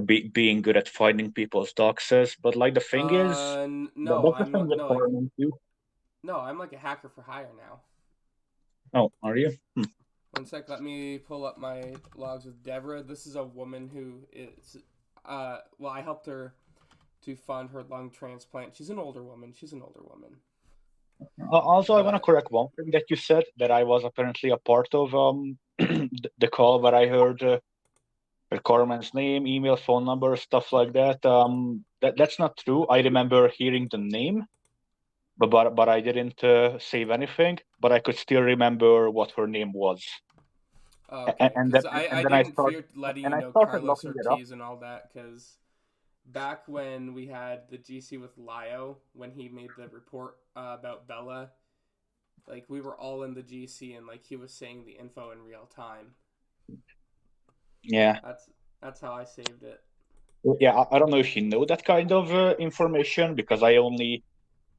being good at finding people's doxes. But like the thing is, No, that's the I'm thing not. with No, like farming too. no, I'm like a hacker for hire now. Oh, are you? One sec, let me pull up my logs with Deborah. This is a woman who is, well, I helped her to fund her lung transplant. She's an older woman. Also, I want to But correct one thing that you said, that I was apparently a part of the call where I heard. Carmen's name, email, phone number, stuff like that. That's not true. I remember hearing the name, but I didn't save anything. But I could still remember what her name was. Okay, And because then I then I didn't started fear letting and you I know started Carlos looking it up. Ortiz and all that, because back when we had the GC with Lio, when he made the report about Bella, like we were all in the GC and like he was saying the info in real time. Yeah. That's how I saved it. Yeah, I don't know if you know that kind of information because I only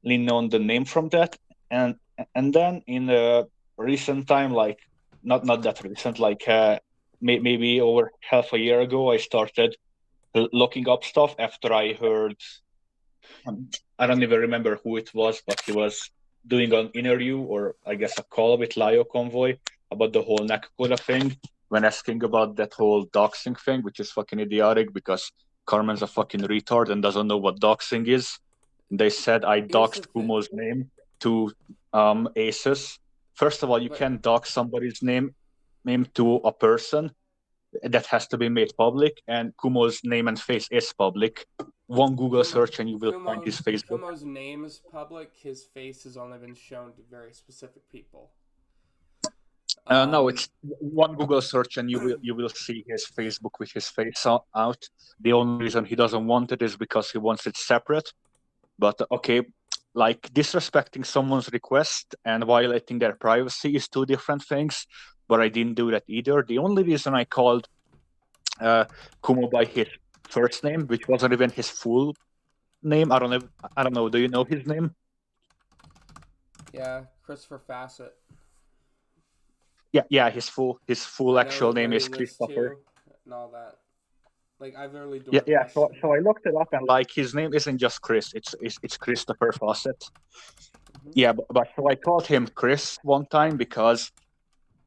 known the name from that, and then in a recent time, like not that recent, like maybe over half a year ago, I started looking up stuff after I heard. I don't even remember who it was, but he was doing an interview or I guess a call with Lio Convoy about the whole Nakakoda thing when asking about that whole doxing thing, which is fucking idiotic because Carmen's a fucking retard and doesn't know what doxing is. They said I Here's the doxed thing, Kumo's name to Asus. First of all, you but can't dox somebody's name to a person. That has to be made public, and Kumo's name and face is public. One Google search and you will find his Facebook. Kumo's name is public. His face has only been shown to very specific people. No, it's one Google search and you will see his Facebook with his face out. The only reason he doesn't want it is because he wants it separate. But okay, like disrespecting someone's request and violating their privacy is two different things. But I didn't do that either. The only reason I called Kumo by his first name, which wasn't even his full name. I don't know. Do you know his name? Yeah, Christopher Fassett. Yeah. His full actual name Where he is lives Christopher. too, and all that. Like I've literally door Yeah. questioned. So I looked it up and like his name isn't just Chris. It's Christopher Fawcett. Mm-hmm. Yeah, but so I called him Chris one time because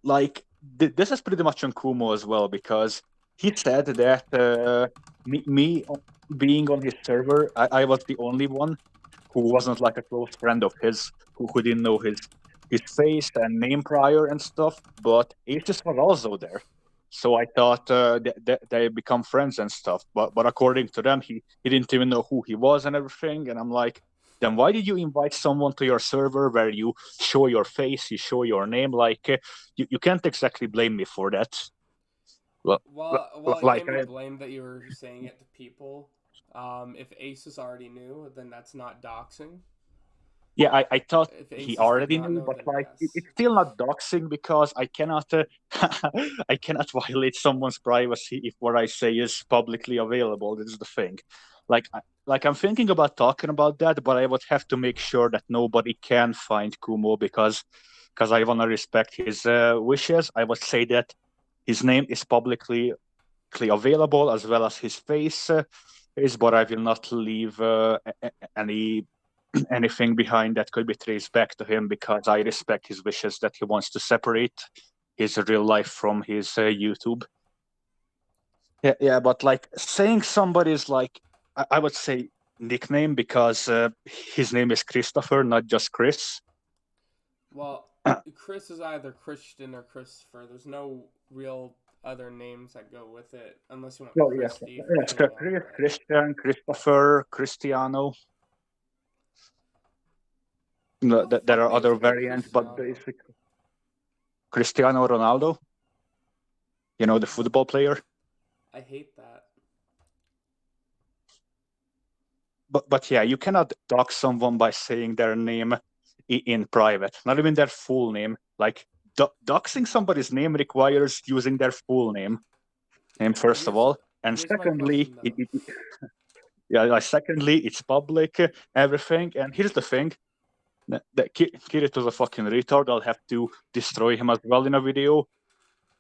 like this is pretty much on Kumo as well because he said that me being on his server, I was the only one who wasn't like a close friend of his, who didn't know his face and name prior and stuff. But Aegis was also there, so I thought they become friends and stuff. But according to them, he didn't even know who he was and everything. And I'm like, then why did you invite someone to your server where you show your face, you show your name? Like you can't exactly blame me for that. Well, It like can't be blamed that you were saying it to people. If Asus already knew, then that's not doxing. yeah, I thought If he Asus did already not knew, know, but then like yes. it's still not doxing because I cannot I cannot violate someone's privacy if what I say is publicly available. This is the thing. Like like I'm thinking about talking about that, but I would have to make sure that nobody can find Kumo because I want to respect his wishes. I would say that his name is publicly available as well as his face is, but I will not leave any anything behind that could be traced back to him because I respect his wishes that he wants to separate his real life from his YouTube. Yeah, but like saying somebody's like I would say nickname because his name is Christopher, not just Chris. Well, Chris is either Christian or Christopher. There's no real other names that go with it unless you want Well, Christy for yes, female. Christian, Christopher, Cristiano. No, there are other variants, but basically Cristiano Ronaldo. You know, the football player. I hate that. But yeah, you cannot dox someone by saying their name in private, not even their full name. Like doxing somebody's name requires using their full name. And first of all, and secondly, secondly, it's public, everything. And here's the thing: that Kirit was a fucking retard. I'll have to destroy him as well in a video.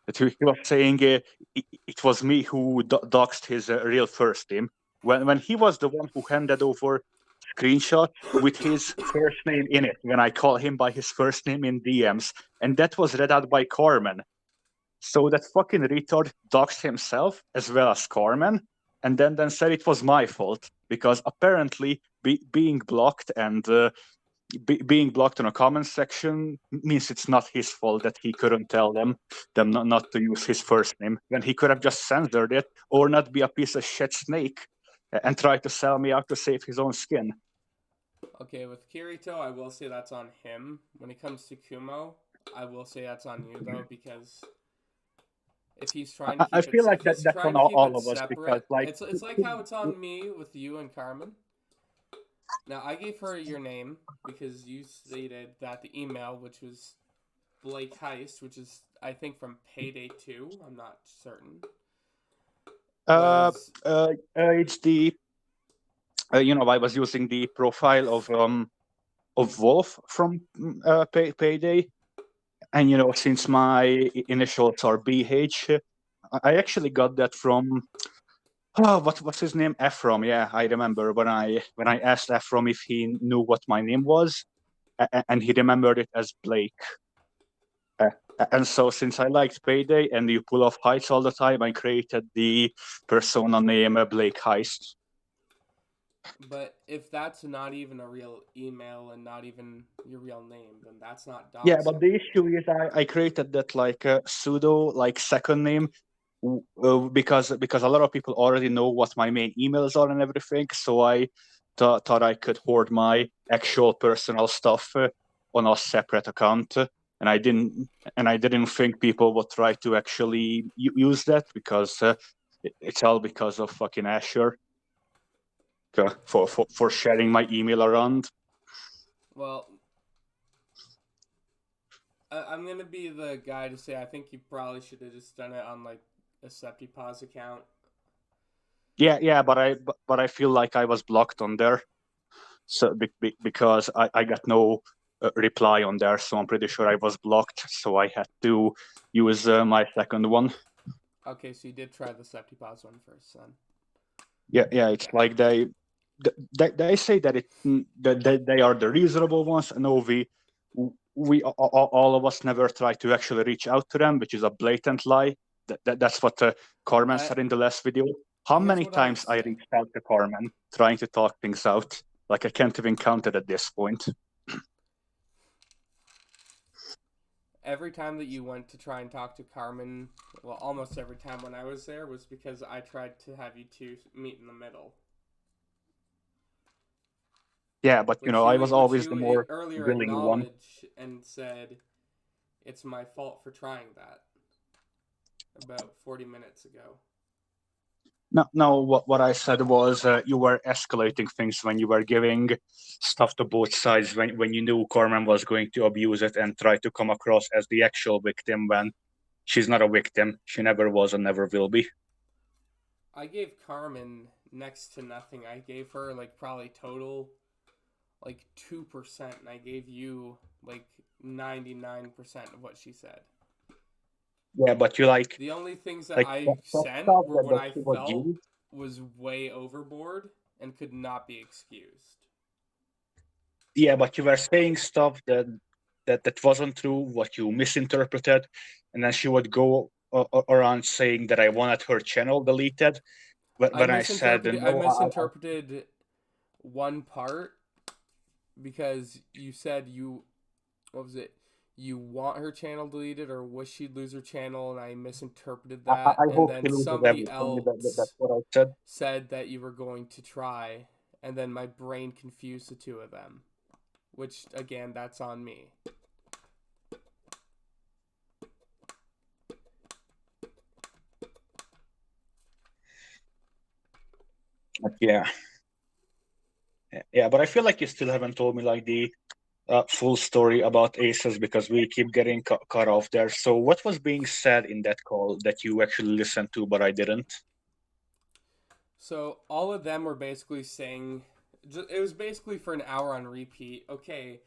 That he was saying it was me who doxed his real first name when he was the one who handed over screenshot with his first name in it when I call him by his first name in DMs, and that was read out by Carmen. So that fucking retard doxed himself as well as Carmen, and then said it was my fault because apparently being blocked and being blocked in a comment section means it's not his fault that he couldn't tell them not to use his first name when he could have just censored it or not be a piece of shit snake and try to sell me out to save his own skin. Okay, with Kirito, I will say that's on him. When it comes to Kumo, I will say that's on you though, because if he's trying to keep I feel like if he's that's trying on to keep all it of us because separate, like it's like how it's on me with you and Carmen. Now I gave her your name because you stated that the email, which was Blake Heist, which is I think from Payday 2, I'm not certain. Was it's the I was using the profile of Wolf from Payday, and since my initials are BH, I actually got that from what's his name? Ephraim. Yeah, I remember when I asked Ephraim if he knew what my name was, and he remembered it as Blake. And so since I liked Payday and you pull off heists all the time, I created the persona name Blake Heist. But if that's not even a real email and not even your real name, then that's not doxing. Yeah, but the issue is I created that like pseudo like second name because a lot of people already know what my main emails are and everything. So I thought I could hoard my actual personal stuff on a separate account, and I didn't think people would try to actually use that because it's all because of fucking Asher for sharing my email around. Well, I'm gonna be the guy to say I think you probably should have just done it on like a SeptyPaws account. Yeah, but I feel like I was blocked on there, so because I got no reply on there, so I'm pretty sure I was blocked. So I had to use my second one. Okay, so you did try the SeptyPaws one first, son. Yeah, it's Okay. like they say that that they are the reasonable ones. No, we all of us never try to actually reach out to them, which is a blatant lie. That's what Carmen said in the last video. How Here's many what I would times I say. reached out to Carmen trying to talk things out? Like I can't even count it at this point. Every time that you went to try and talk to Carmen, well, almost every time when I was there was because I tried to have you two meet in the middle. Yeah, but I was always the more earlier willing one. acknowledged and said it's my fault for trying that about 40 minutes ago. No. What I said was you were escalating things when you were giving stuff to both sides when you knew Carmen was going to abuse it and try to come across as the actual victim when she's not a victim. She never was and never will be. I gave Carmen next to nothing. I gave her like probably total like 2%, and I gave you like 99% of what she said. Yeah, but you The only things that like I stuff sent were what that I she was felt used. was way overboard and could not be excused. Yeah, but you were saying stuff that wasn't true, what you misinterpreted, and then she would go around saying that I wanted her channel deleted. But when I said I no, misinterpreted one part because you said what was it? You want her channel deleted or wish she'd lose her channel, and I misinterpreted that. I And hope then she loses somebody everything. else That's what I said. said that you were going to try, and then my brain confused the two of them, which again, that's on me. Yeah. Yeah, but I feel like you still haven't told me like the full story about Aces because we keep getting cut off there. So what was being said in that call that you actually listened to, but I didn't? So all of them were basically saying, it was basically for an hour on repeat. Okay,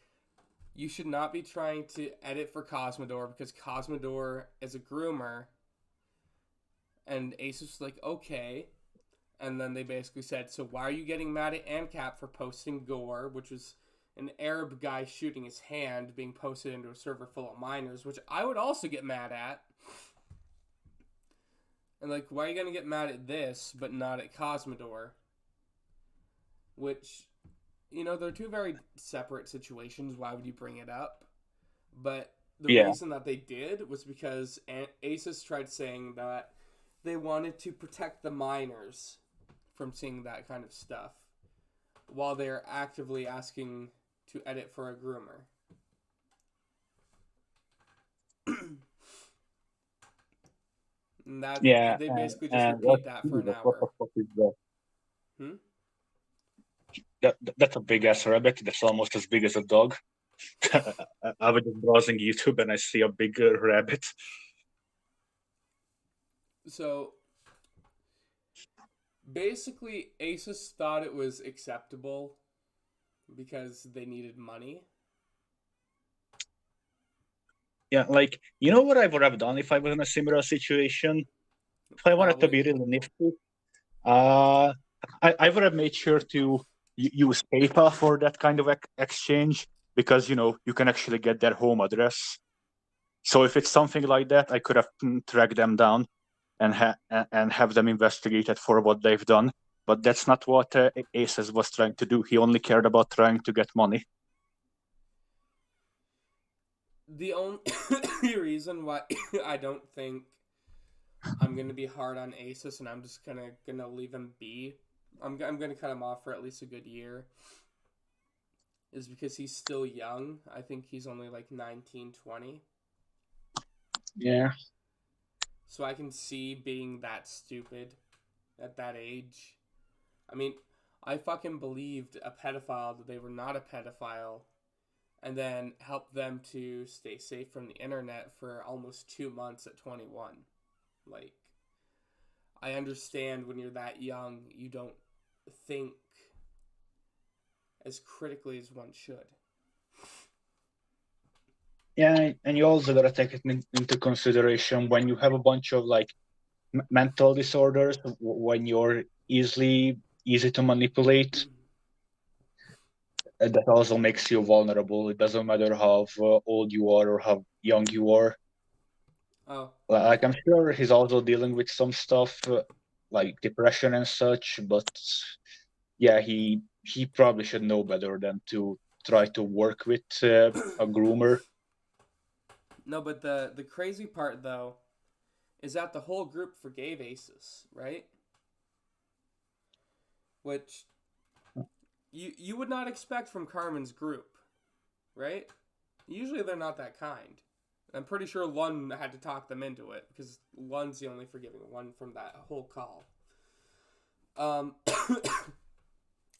you should not be trying to edit for Cosmodor because Cosmodor is a groomer. And Ace was like, okay. And then they basically said, so why are you getting mad at ANCAP for posting gore, which was an Arab guy shooting his hand being posted into a server full of minors, which I would also get mad at. And like, why are you going to get mad at this, but not at Cosmodor? Which they're two very separate situations. Why would you bring it up? But the Yeah, reason that they did was because Asus tried saying that they wanted to protect the minors from seeing that kind of stuff while they're actively asking to edit for a groomer. And yeah, they basically just and what, repeat that for an Jesus, what the hour. fuck is that? Hmm? That's a big ass rabbit. That's almost as big as a dog. I was just browsing YouTube and I see a big rabbit. So basically, Asus thought it was acceptable because they needed money. Yeah, like, you know what I would have done if I was in a similar situation? If I wanted to Probably. be really nifty, uh, I would have made sure to use PayPal for that kind of exchange because, you can actually get their home address. So if it's something like that, I could have tracked them down and have them investigated for what they've done. But that's not what Aces was trying to do. He only cared about trying to get money. The only reason why I don't think I'm gonna be hard on Asus and I'm just gonna leave him be. I'm gonna cut him off for at least a good year. Is because he's still young. I think he's only like 19, 20. Yeah. So I can see being that stupid at that age. I mean, I fucking believed a pedophile that they were not a pedophile and then helped them to stay safe from the internet for almost 2 months at 21. Like, I understand when you're that young, you don't think as critically as one should. Yeah, and you also gotta take it into consideration when you have a bunch of like mental disorders, when you're easy to manipulate. That also makes you vulnerable. It doesn't matter how old you are or how young you are. Oh, Like, I'm sure he's also dealing with some stuff like depression and such, but yeah, he probably should know better than to try to work with a groomer. no, but the crazy part though is that the whole group forgave Asus, right? Which you would not expect from Carmen's group, right? Usually they're not that kind. I'm pretty sure Lund had to talk them into it because Lund's the only forgiving one from that whole call.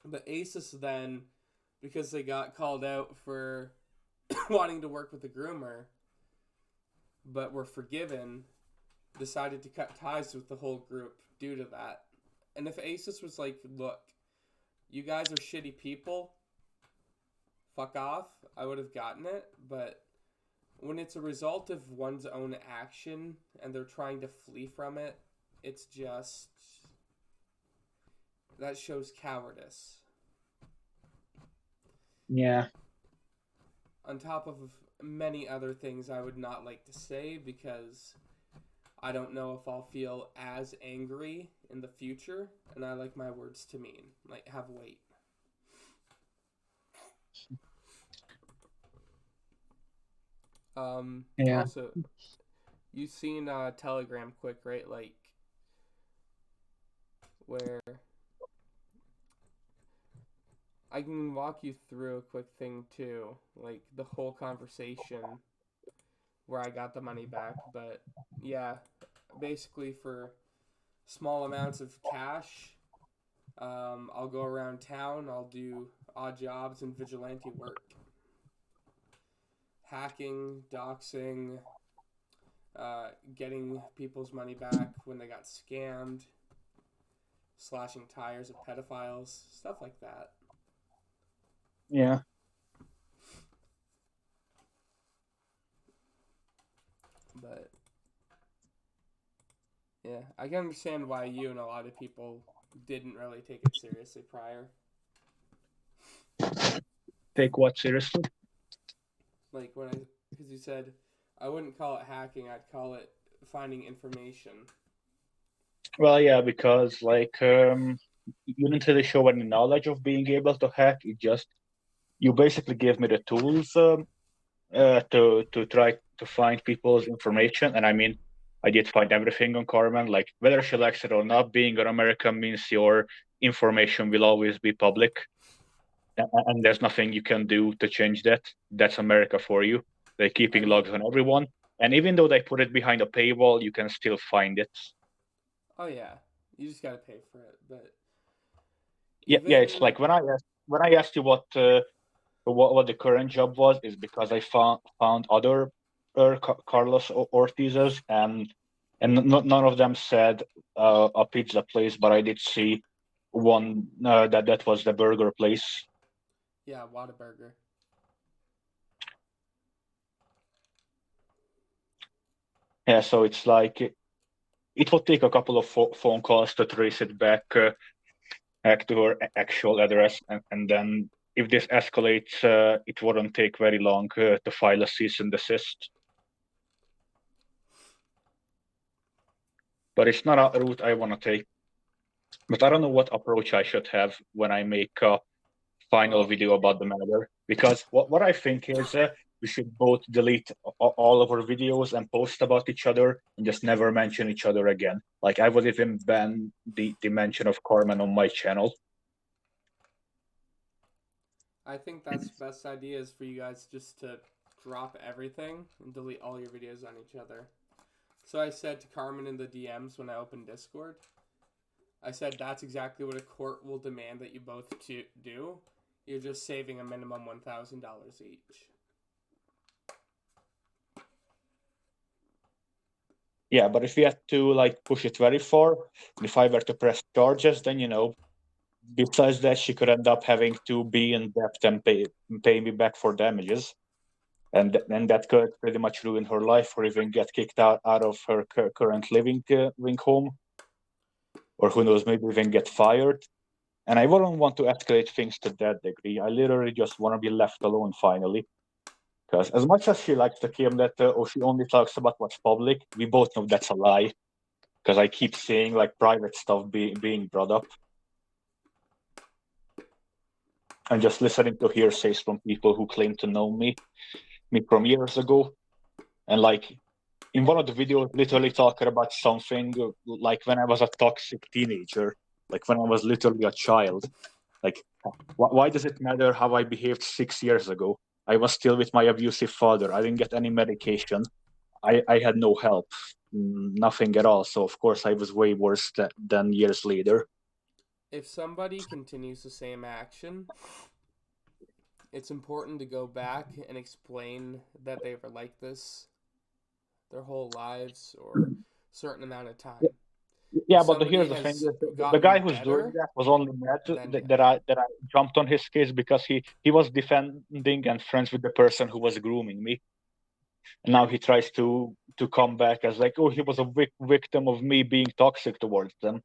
But Asus then, because they got called out for wanting to work with the groomer, but were forgiven, decided to cut ties with the whole group due to that. And if Asus was like, look, you guys are shitty people, fuck off, I would have gotten it. But when it's a result of one's own action and they're trying to flee from it, it's just. That shows cowardice. Yeah. On top of many other things I would not like to say because I don't know if I'll feel as angry in the future, and I like my words to mean. Like, have weight. Yeah. Also, you've seen Telegram Quick, right? Like, where I can walk you through a quick thing too, like the whole conversation where I got the money back. But yeah, basically for small amounts of cash, I'll go around town. I'll do odd jobs and vigilante work, hacking, doxing, getting people's money back when they got scammed, slashing tires of pedophiles, stuff like that. Yeah. But yeah, I can understand why you and a lot of people didn't really take it seriously prior. Take what seriously? Like because you said I wouldn't call it hacking, I'd call it finding information. Well, yeah, because like you didn't really show any knowledge of being able to hack. You basically gave me the tools to try to find people's information. And I mean, I did find everything on Carmen. Like whether she likes it or not, being an American means your information will always be public, and there's nothing you can do to change that. That's America for you. They're keeping logs on everyone, and even though they put it behind a paywall, you can still find it. Oh yeah, you just gotta pay for it. But Yeah. It's like when I asked you what the current job was, is because I found other Carlos Ortiz's, and none of them said a pizza place, but I did see one that was the burger place. Yeah, Whataburger. Yeah, so it's like it will take a couple of phone calls to trace it back to her actual address, and then if this escalates, it wouldn't take very long to file a cease and desist. But it's not a route I want to take. But I don't know what approach I should have when I make a final video about the matter. Because what I think is we should both delete all of our videos and post about each other and just never mention each other again. Like I would even ban the mention of Carmen on my channel. I think that's the best idea is for you guys just to drop everything and delete all your videos on each other. So I said to Carmen in the DMs when I opened Discord, I said that's exactly what a court will demand that you both do. You're just saving a minimum $1,000 each. Yeah, but if we had to like push it very far, if I were to press charges, then besides that, she could end up having to be in debt and pay me back for damages. And that could pretty much ruin her life, or even get kicked out of her current living home, or who knows, maybe even get fired. And I wouldn't want to escalate things to that degree. I literally just want to be left alone finally. Because as much as she likes to claim that she only talks about what's public, we both know that's a lie. Because I keep seeing like private stuff being brought up. And just listening to hearsays from people who claim to know me from years ago. And like in one of the videos, literally talking about something like when I was a toxic teenager, like when I was literally a child. Like, why does it matter how I behaved 6 years ago? I was still with my abusive father. I didn't get any medication. I had no help, nothing at all. So of course I was way worse than years later. If somebody continues the same action, it's important to go back and explain that they were like this their whole lives or a certain amount of time. Yeah, If but somebody here's the thing: has the guy gotten who's doing better, that was only mad then that I jumped on his case because he was defending and friends with the person who was grooming me. And now he tries to come back as like, oh, he was a victim of me being toxic towards them.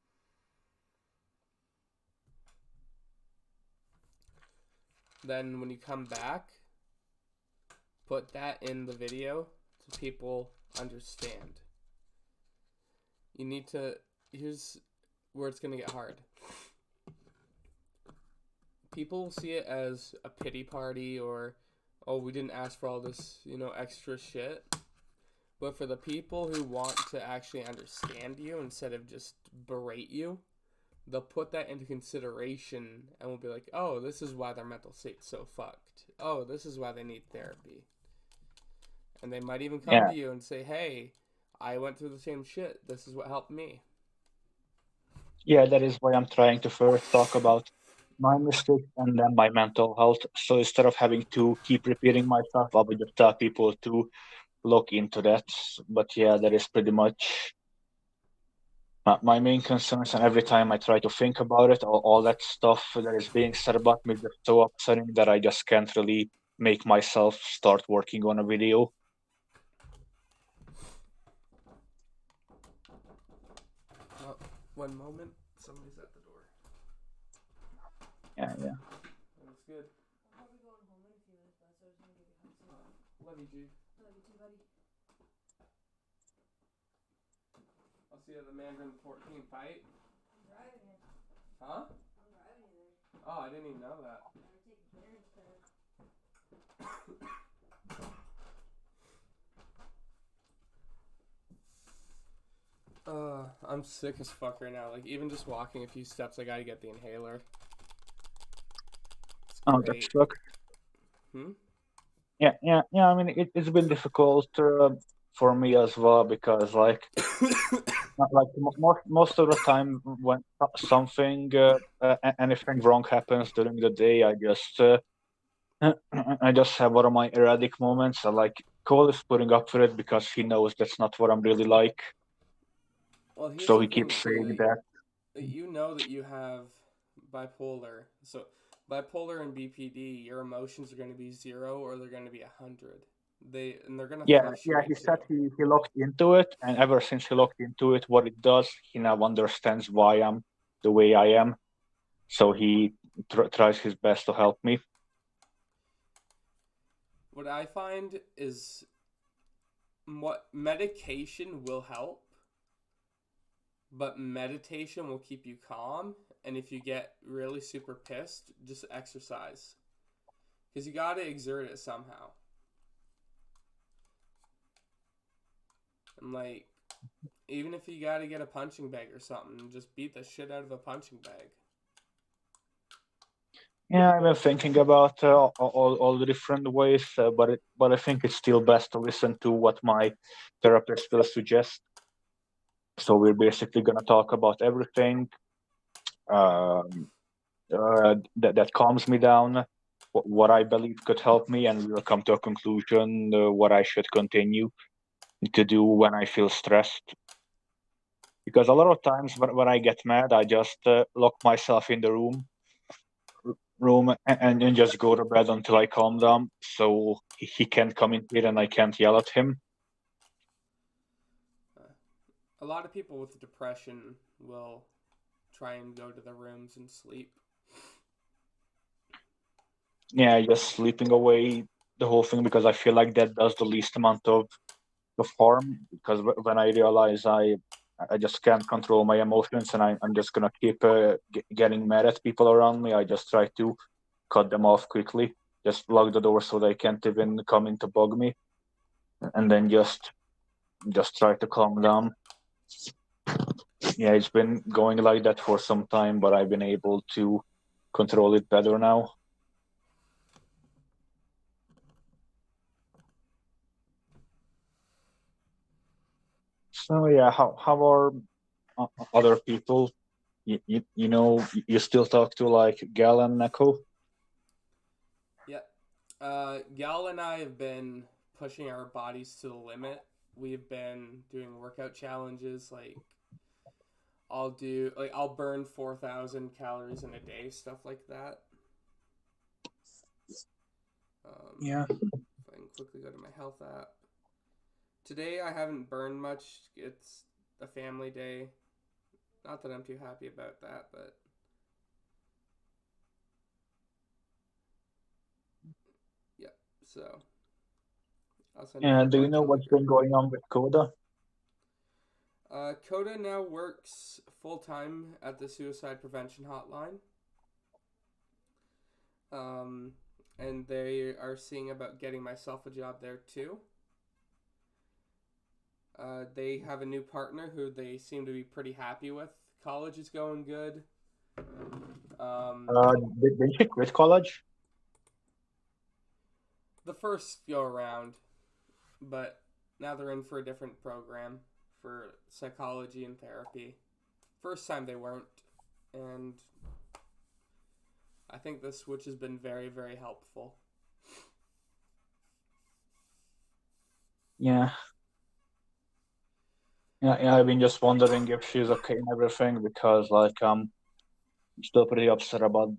then when you come back, put that in the video so people understand. You need to. Here's where it's gonna get hard. People will see it as a pity party or, oh, we didn't ask for all this, extra shit. But for the people who want to actually understand you instead of just berate you, they'll put that into consideration and will be like, oh, this is why their mental state's so fucked. Oh, this is why they need therapy. And they might even come to you and say, hey, I went through the same shit. This is what helped me. Yeah, that is why I'm trying to first talk about my mistakes and then my mental health. So instead of having to keep repeating myself, I will just tell people to look into that. But yeah, that is pretty much my main concerns. And every time I try to think about it, all that stuff that is being said about me is so upsetting that I just can't really make myself start working on a video. Oh, one moment. Somebody's at the door. Yeah. That's good. I'll probably going home in a few minutes, but so I was gonna give you a hug. Love you, G. Love you too, buddy. I'll see you at the Mandarin 14 fight. I'm driving it. Huh? I'm driving you there. Oh, I didn't even know that. I would take a dinner instead. I'm sick as fuck right now. Like, even just walking a few steps, I gotta get the inhaler. It's Oh, great. that sucks. Hmm? Yeah. I mean, it's been difficult for me as well because, like, most of the time when something anything wrong happens during the day, I just have one of my erratic moments. Like Cole is putting up for it because he knows that's not what I'm really like. Well, here's So the he thing, keeps too. saying that. You know that you have bipolar. So, bipolar and BPD, your emotions are going to be 0 or they're going to be 100. They're going to Yeah. fluctuate He too. said he looked into it, and ever since he looked into it, what it does, he now understands why I'm the way I am. So he tries his best to help me. What I find is what medication will help, but meditation will keep you calm. And if you get really super pissed, just exercise. Because you got to exert it somehow. And, like, even if you got to get a punching bag or something, just beat the shit out of a punching bag. Yeah, I've been thinking about all the different ways, but I think it's still best to listen to what my therapist will suggest. So we're basically gonna talk about everything that calms me down, what I believe could help me, and we'll come to a conclusion what I should continue to do when I feel stressed. Because a lot of times when I get mad, I just lock myself in the room and just go to bed until I calm down, so he can't come in here and I can't yell at him. A lot of people with depression will try and go to their rooms and sleep. Yeah, just sleeping away the whole thing because I feel like that does the least amount of harm. Because when I realize I just can't control my emotions and I'm just gonna keep getting mad at people around me, I just try to cut them off quickly. Just lock the door so they can't even come in to bug me, and then just try to calm down. Yeah, it's been going like that for some time, but I've been able to control it better now. So yeah, how are other people? You know, you still talk to like Gal and Neko? Yeah. Gal and I have been pushing our bodies to the limit. We've been doing workout challenges. Like, I'll burn 4,000 calories in a day, stuff like that. Yeah. If I can quickly go to my health app. Today I haven't burned much. It's a family day. Not that I'm too happy about that, but yeah. So I'll send you Yeah. that Do you link know in the what's been group. going on with Coda? Coda now works full time at the suicide prevention hotline. And they are seeing about getting myself a job there too. They have a new partner who they seem to be pretty happy with. College is going good. Did she quit college? The first go around, but now they're in for a different program for psychology and therapy. First time they weren't, and I think the switch has been very, very helpful. Yeah. Yeah. I've been just wondering if she's okay and everything because like I'm still pretty upset about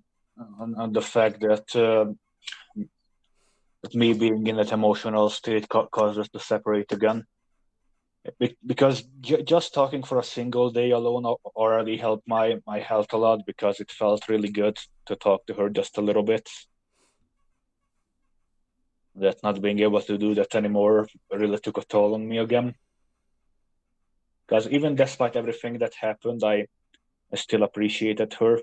on the fact that me being in that emotional state caused us to separate again. Because just talking for a single day alone already helped my health a lot because it felt really good to talk to her just a little bit. That not being able to do that anymore really took a toll on me again. Because even despite everything that happened, I still appreciated her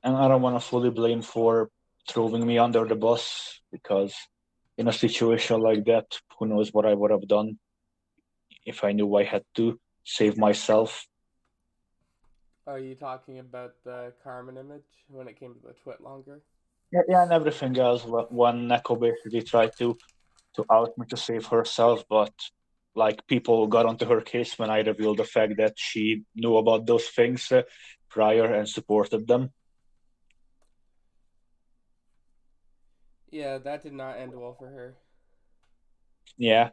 and I don't want to fully blame for throwing me under the bus, because in a situation like that, who knows what I would have done if I knew I had to save myself. Are you talking about the Carmen image when it came to the twit longer? Yeah, and everything else. When Neko basically tried to out me to save herself, but like people got onto her case when I revealed the fact that she knew about those things prior and supported them. Yeah, that did not end well for her. Yeah.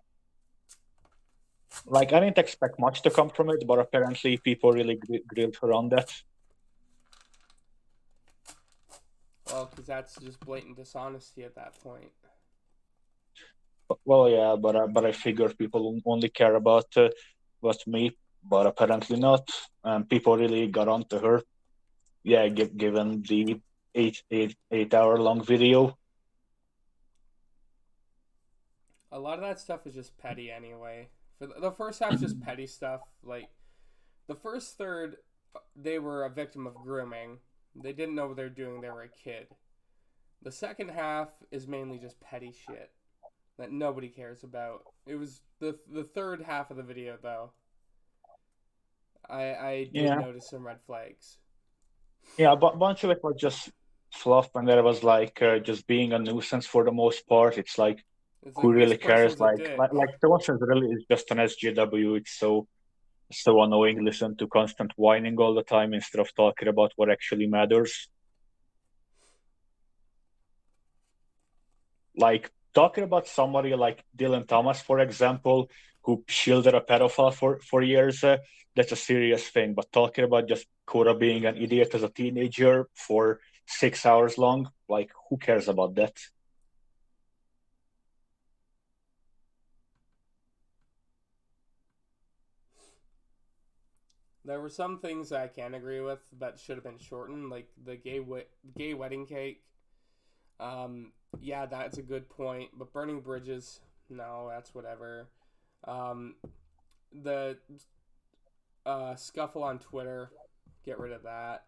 Like, I didn't expect much to come from it, but apparently people really grilled her on that. Well, because that's just blatant dishonesty at that point. Well, yeah, but I figured people only care about me, but apparently not. And people really got onto her. Yeah, given the 8 hour long video. A lot of that stuff is just petty anyway. For the first half's just petty stuff. Like the first third, they were a victim of grooming. They didn't know what they were doing. They were a kid. The second half is mainly just petty shit that nobody cares about. It was the third half of the video though. I did Yeah, notice some red flags. yeah, but a bunch of it was just fluff, and there was like just being a nuisance for the most part. It's like, It's who like this really cares? person's a dick. Like Thompson really is just an SJW. It's so annoying. Listen to constant whining all the time instead of talking about what actually matters. Like talking about somebody like Dylan Thomas, for example, who shielded a pedophile for years. That's a serious thing. But talking about just Cora being an idiot as a teenager for 6 hours long, like, who cares about that? There were some things I can agree with that should have been shortened, like the gay wedding cake. Yeah, that's a good point. But burning bridges, no, that's whatever. Um, the scuffle on Twitter, get rid of that.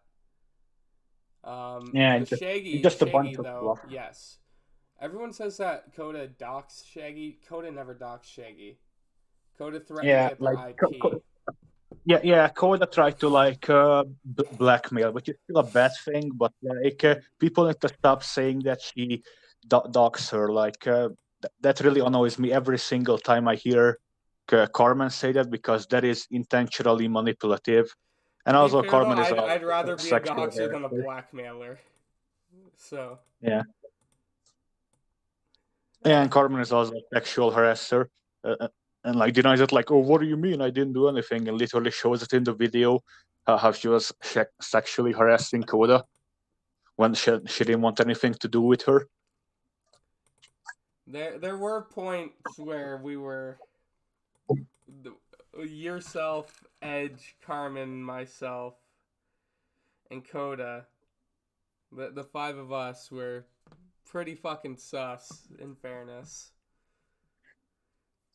Yeah, The it's Shaggy, just a bunch Shaggy of though, fluff. yes. Everyone says that Coda doxed Shaggy. Coda never doxed Shaggy. Coda threatened to Yeah, get their like IP. yeah, Coda tried to like blackmail, which is still a bad thing. But like people need to stop saying that she dogs her. Like that really annoys me every single time I hear Carmen say that, because that is intentionally manipulative. To And be also, fair though, Carmen is I'd a rather be a sexual doxer than a harasser. blackmailer. So Yeah, and Carmen is also a sexual harasser. Uh, uh, and like denies it, like, oh, what do you mean? I didn't do anything, and literally shows it in the video how she was sexually harassing Coda when she didn't want anything to do with her. there were points where we were yourself, Edge, Carmen, myself, and Coda. The five of us were pretty fucking sus, in fairness.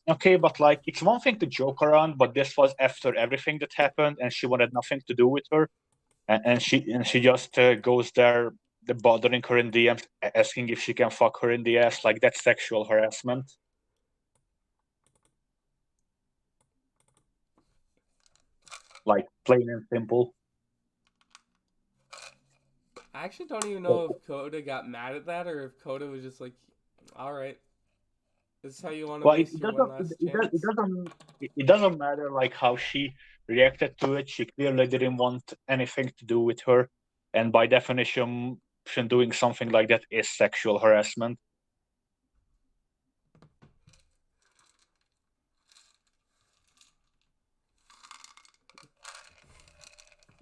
Okay, but like, it's one thing to joke around, but this was after everything that happened, and she wanted nothing to do with her, and she just goes there, bothering her in DMs, asking if she can fuck her in the ass. Like, that's sexual harassment. Like, plain and simple. I actually don't even know if Coda got mad at that or if Coda was just like, all right, this is how you want to Well, it waste your one doesn't. last chance. It doesn't matter like how she reacted to it. She clearly didn't want anything to do with her, and by definition, doing something like that is sexual harassment.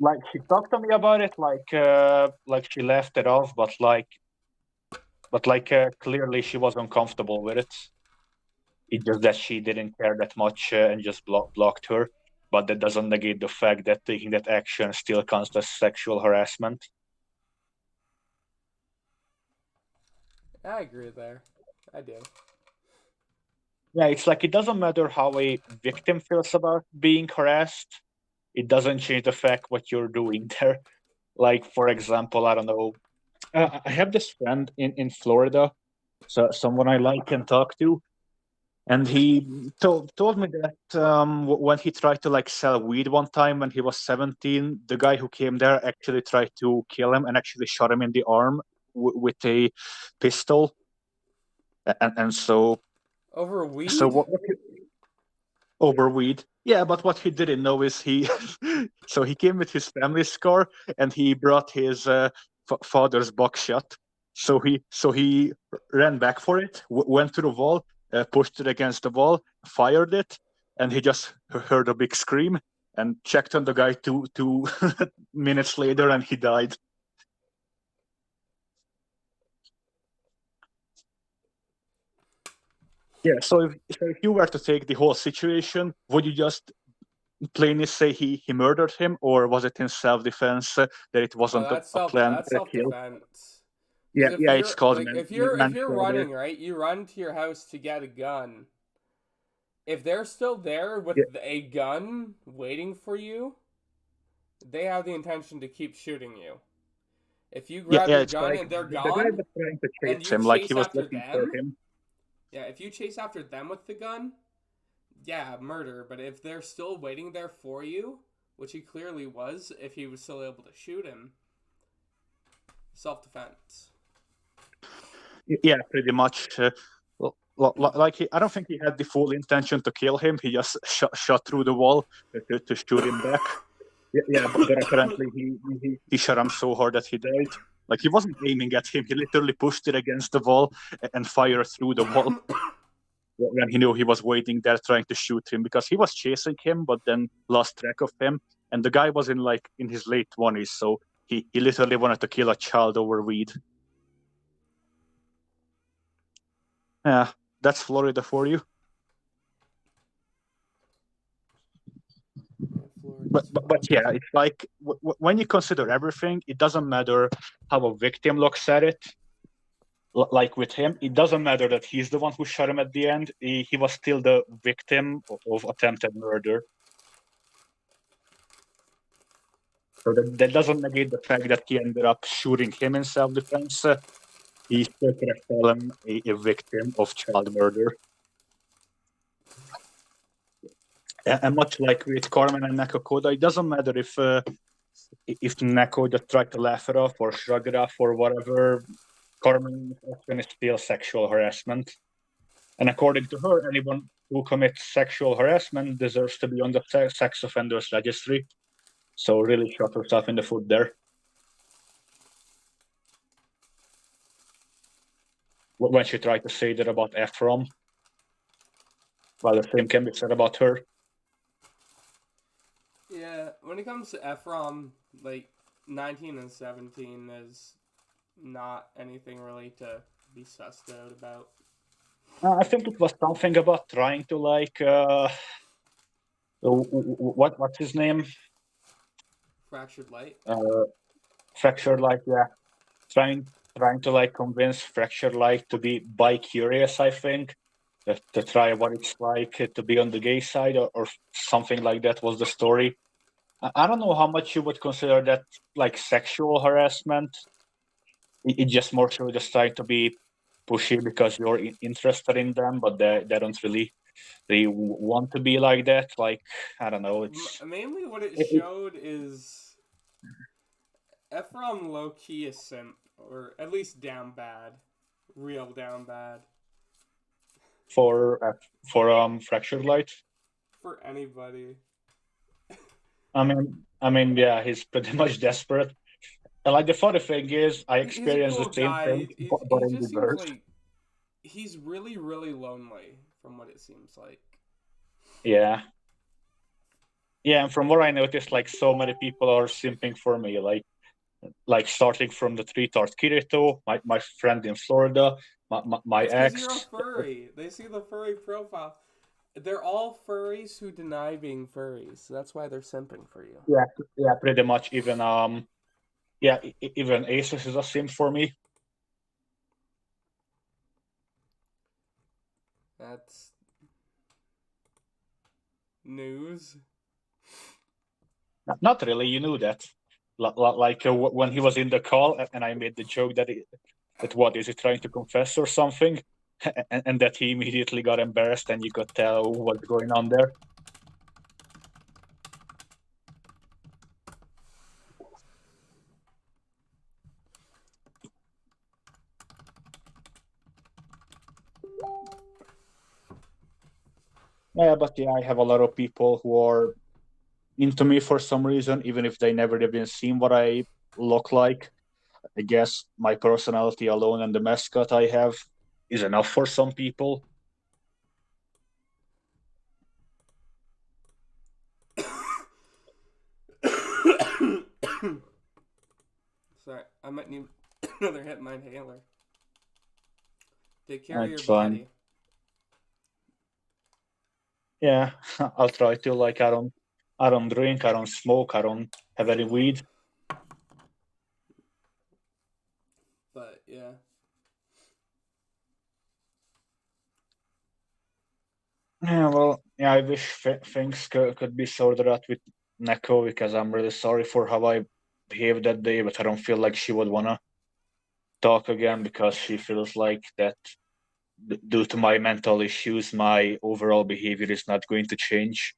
Like, she talked to me about it, like she laughed it off, but clearly she was uncomfortable with it. It's just that she didn't care that much and just blocked her. But that doesn't negate the fact that taking that action still counts as sexual harassment. I agree there. I do. Yeah, it's like, it doesn't matter how a victim feels about being harassed. It doesn't change the fact what you're doing there. Like, for example, I don't know. I have this friend in Florida, so someone I like and talk to, and he told me that when he tried to like sell weed one time when he was 17, the guy who came there actually tried to kill him and actually shot him in the arm with a pistol, and so Over weed? so over weed. Yeah, but what he didn't know is he so he came with his family's car and he brought his father's buckshot. So he ran back for it, went to the wall, pushed it against the wall, fired it, and he just heard a big scream and checked on the guy two minutes later, and he died. Yeah, so if you were to take the whole situation, would you just plainly say he murdered him, or was it in self-defense that it wasn't That's a planned that's kill? self-defense. Yeah, Because if yeah, it's you're called like if you're manslaughter. running, right, you run to your house to get a gun. If they're still there with Yeah, a gun waiting for you, they have the intention to keep shooting you. If you yeah, grab yeah. your It's gun like and they're the guy gone was trying to and chase you him, like he chase was after looking for them, him. yeah, if you chase after them with the gun, yeah, murder. But if they're still waiting there for you, which he clearly was, if he was still able to shoot him, self-defense. Yeah, pretty much. Like I don't think he had the full intention to kill him. He just shot through the wall to shoot him back. Yeah, yeah, but apparently he shot him so hard that he died. Like he wasn't aiming at him. He literally pushed it against the wall and fired through the wall when he knew he was waiting there trying to shoot him, because he was chasing him but then lost track of him. And the guy was in his late 20s, so he literally wanted to kill a child over weed. Yeah, that's Florida for you. But yeah, it's like when you consider everything, it doesn't matter how a victim looks at it. Like with him, it doesn't matter that he's the one who shot him at the end. He was still the victim of attempted murder. So that doesn't negate the fact that he ended up shooting him in self-defense. He still could have fallen a victim of child murder. And much like with Carmen and Nakokoda, it doesn't matter if Neko just tried to laugh it off or shrug it off or whatever. Carmen often is still sexual harassment. And according to her, anyone who commits sexual harassment deserves to be on the sex offenders registry. So really shot herself in the foot there. When she tried to say that about Ephraim, well, the same can be said about her. Yeah, when it comes to Ephraim, like 19 and 17 is not anything really to be sussed out about. I think it was something about trying to what's his name? Fractured Light. Fractured Light, yeah. Trying to like convince Fractured Light to be bi-curious, I think. To try what it's like to be on the gay side or something like that was the story. I don't know how much you would consider that like sexual harassment. It just more so just trying to be pushy because you're interested in them, but they don't really they want to be like that. Like, I don't know. It's Mainly what it showed is Ephraim low key is simp, or at least down bad, real down bad for Fractured Light. for anybody. I mean, yeah, he's pretty much desperate. And like the funny thing is, I He's a experienced cool the same guy. thing, He but in just seems reverse. like he's really, really lonely, from what it seems like. Yeah. Yeah, and from what I noticed, like so many people are simping for me, like starting from the three-tart Kirito, my friend in Florida, my It's because ex. you're a furry. They see the furry profile. They're all furries who deny being furries, so that's why they're simping for you. Yeah, pretty much. Even even Asus is a simp for me. That's news. Not really, you knew that. When he was in the call, and I made the joke that what is he trying to confess or something, and that he immediately got embarrassed, and you could tell what's going on there. Yeah, but yeah, I have a lot of people who are into me for some reason, even if they never even seen what I look like. I guess my personality alone and the mascot I have is enough for some people. Sorry, I might need another hit my inhaler. Take care of your That's fine. body. Yeah, I'll try to. Like, I don't drink, I don't smoke, I don't have any weed. But yeah. Yeah, well, yeah, I wish things could be sorted out with Neko, because I'm really sorry for how I behaved that day, but I don't feel like she would wanna talk again, because she feels like that due to my mental issues, my overall behavior is not going to change.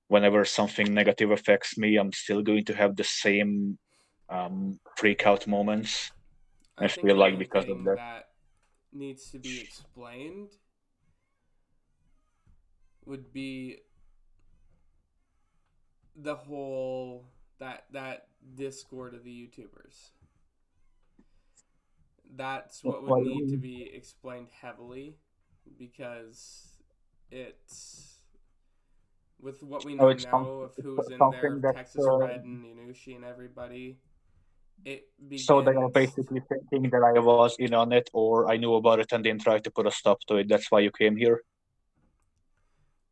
Whenever something negative affects me, I'm still going to have the same freak out moments. I I think feel the like only because of thing that. that needs to be explained would be the whole that Discord of the YouTubers. That's what would need to be explained heavily, because it's with what we Oh, know it's now of who's in there, something that. Texas Red and Inushi and everybody. It So they are begins. basically thinking that I was in on it, or I knew about it and then tried to put a stop to it. That's why you came here.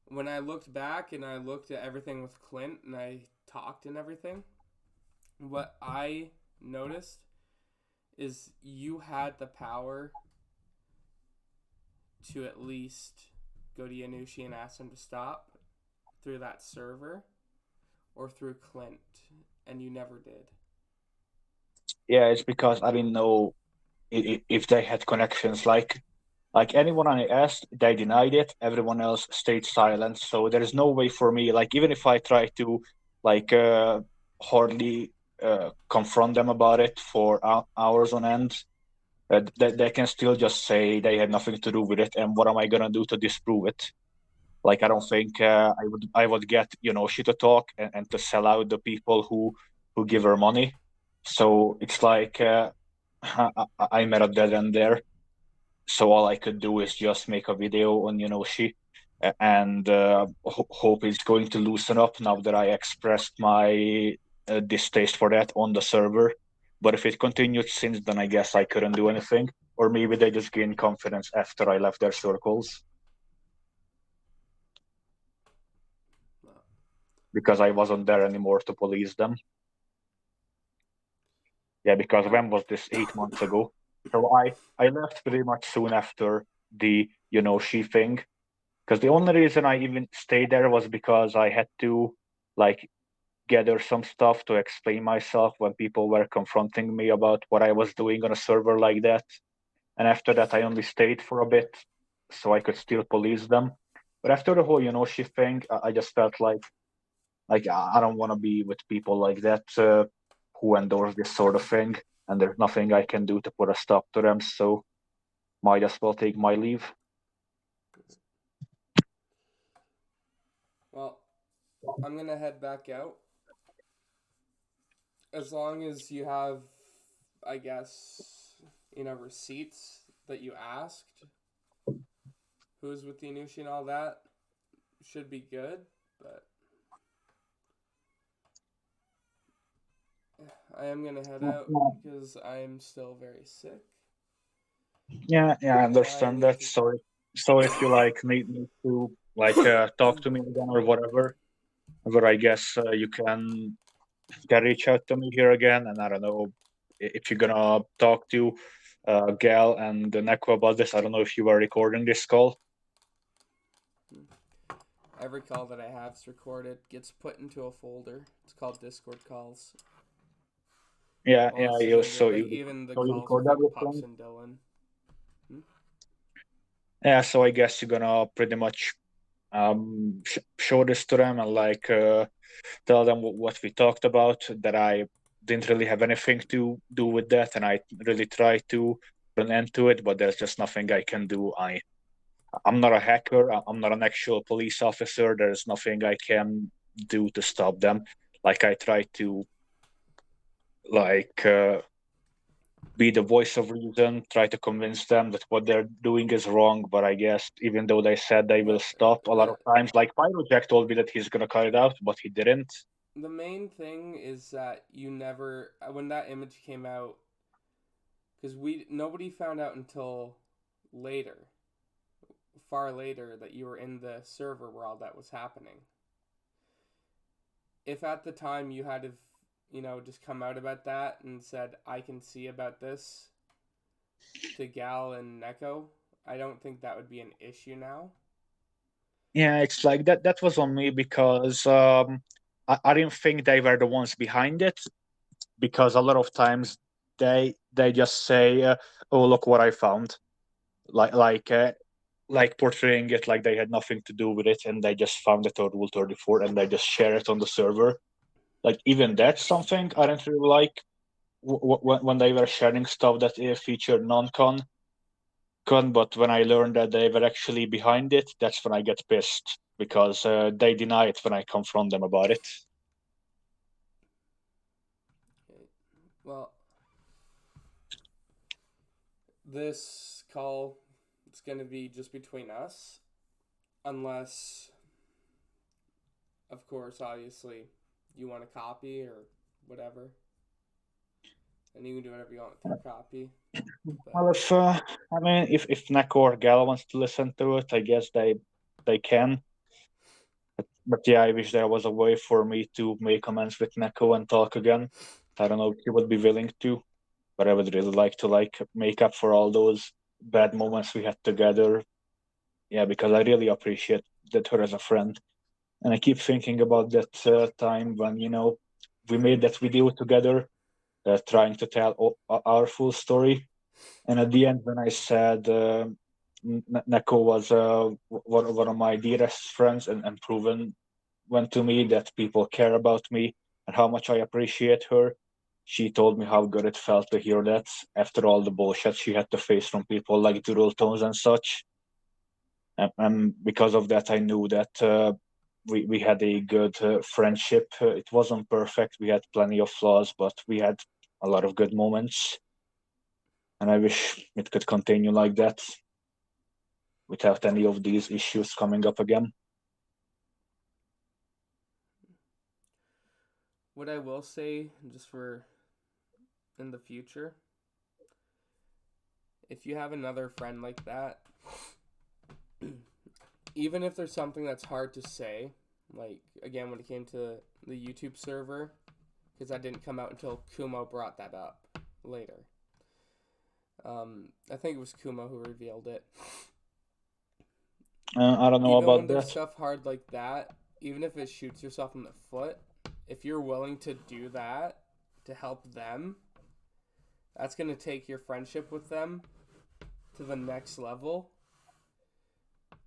When I looked back and I looked at everything with Clint and I talked and everything, what I noticed is you had the power to at least go to Yanushi and ask him to stop through that server or through Clint, and you never did. Yeah, it's because I didn't know if they had connections. Like anyone I asked, they denied it. Everyone else stayed silent. So there is no way for me. Like, even if I try to, like, hardly confront them about it for hours on end, they can still just say they had nothing to do with it. And what am I gonna do to disprove it? Like, I don't think I would get she to talk and to sell out the people who give her money. So it's like I'm at a dead end there. So all I could do is just make a video on she, and hope it's going to loosen up now that I expressed my distaste for that on the server. But if it continued since then, I guess I couldn't do anything. Or maybe they just gained confidence after I left their circles, because I wasn't there anymore to police them. Yeah, because when was this? 8 months ago. So I left pretty much soon after the she thing, because the only reason I even stayed there was because I had to, like, gather some stuff to explain myself when people were confronting me about what I was doing on a server like that. And after that, I only stayed for a bit so I could still police them. But after the whole she thing, I just felt like I don't want to be with people like that who endorse this sort of thing, and there's nothing I can do to put a stop to them. So might as well take my leave. Well, I'm gonna head back out. As long as you have, I guess, receipts that you asked, who's with the Inushi and all that, should be good. But I am gonna head out because I'm still very sick. Yeah, I I understand need that. to. So if you like need me to like talk to me again or whatever, but I guess you can reach out to me here again, and I don't know if you're gonna talk to Gal and Neko about this. I don't know if you were recording this call. Every call that I have is recorded, gets put into a folder. It's called Discord calls. Yeah, All this is you ended. so Like you even the so you calls with record like Pups everything. and Dylan. Yeah, so I guess you're gonna pretty much show this to them and like tell them what we talked about. That I didn't really have anything to do with that, and I really tried to put an end to it, but there's just nothing I can do. I'm not a hacker. I'm not an actual police officer. There's nothing I can do to stop them. Like I try to like be the voice of reason, try to convince them that what they're doing is wrong. But I guess even though they said they will stop, a lot of times, like Pyrojack told me that he's gonna cut it out, but he didn't. The main thing is that you never, when that image came out, because nobody found out until later, far later, that you were in the server where all that was happening. If at the time you had to, just come out about that and said, I can see about this to Gal and Neko, I don't think that would be an issue now. Yeah, it's like that. That was on me because I didn't think they were the ones behind it. Because a lot of times they just say, "Oh, look what I found," like portraying it like they had nothing to do with it, and they just found it on Rule 34, and they just share it on the server. Like even that's something I didn't really like when they were sharing stuff that featured non-con. But when I learned that they were actually behind it, that's when I get pissed because they deny it when I confront them about it. Okay. Well, this call, it's going to be just between us, unless, of course, obviously, you want a copy or whatever. And you can do whatever you want with your copy. Well, if I mean, if Neko or Gal wants to listen to it, I guess they can. But yeah, I wish there was a way for me to make amends with Neko and talk again. I don't know if he would be willing to, but I would really like to like make up for all those bad moments we had together. Yeah, because I really appreciate that her as a friend, and I keep thinking about that time when we made that video together, trying to tell our full story. And at the end, when I said Neko was one of my dearest friends and proven went to me that people care about me and how much I appreciate her, she told me how good it felt to hear that after all the bullshit she had to face from people like Dural Tones and such. And because of that, I knew that we had a good friendship. It wasn't perfect. We had plenty of flaws, but we had a lot of good moments. And I wish it could continue like that without any of these issues coming up again. What I will say, just for in the future, if you have another friend like that, even if there's something that's hard to say, like again when it came to the YouTube server, because that didn't come out until Kumo brought that up later. I think it was Kumo who revealed it. I don't know Even when about there's that. stuff hard like that, even if it shoots yourself in the foot, if you're willing to do that to help them, that's going to take your friendship with them to the next level.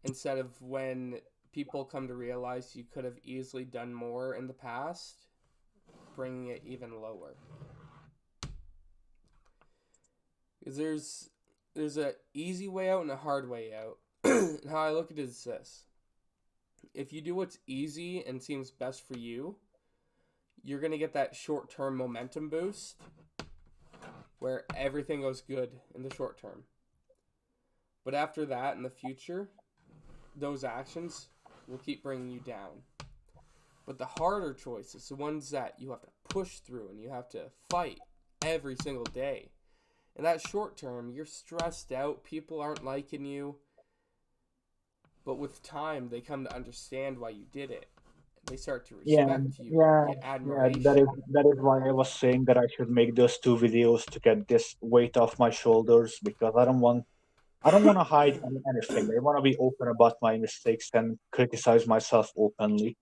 Instead of when people come to realize you could have easily done more in the past, bringing it even lower. Because there's a easy way out and a hard way out. And how I look at it is this: if you do what's easy and seems best for you, you're gonna get that short-term momentum boost where everything goes good in the short term. But after that, in the future, those actions will keep bringing you down. But the harder choices, the ones that you have to push through and you have to fight every single day. In that short term, you're stressed out, people aren't liking you. But with time, they come to understand why you did it. They start to Yeah, respect you, yeah, get yeah. That is admiration. that is why I was saying that I should make those two videos to get this weight off my shoulders because I don't want to hide anything. I want to be open about my mistakes and criticize myself openly.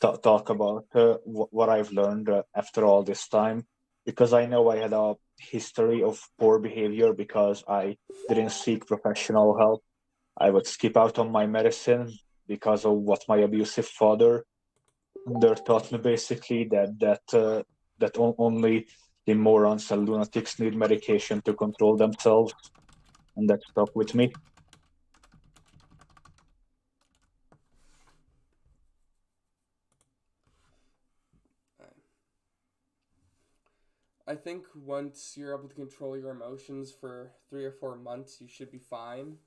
Talk about what I've learned after all this time. because I know I had a history of poor behavior because I didn't seek professional help. I would skip out on my medicine because of what my abusive father there taught me, basically that only the morons and lunatics need medication to control themselves, and that stuck with me. I think once you're able to control your emotions for 3 or 4 months, you should be fine.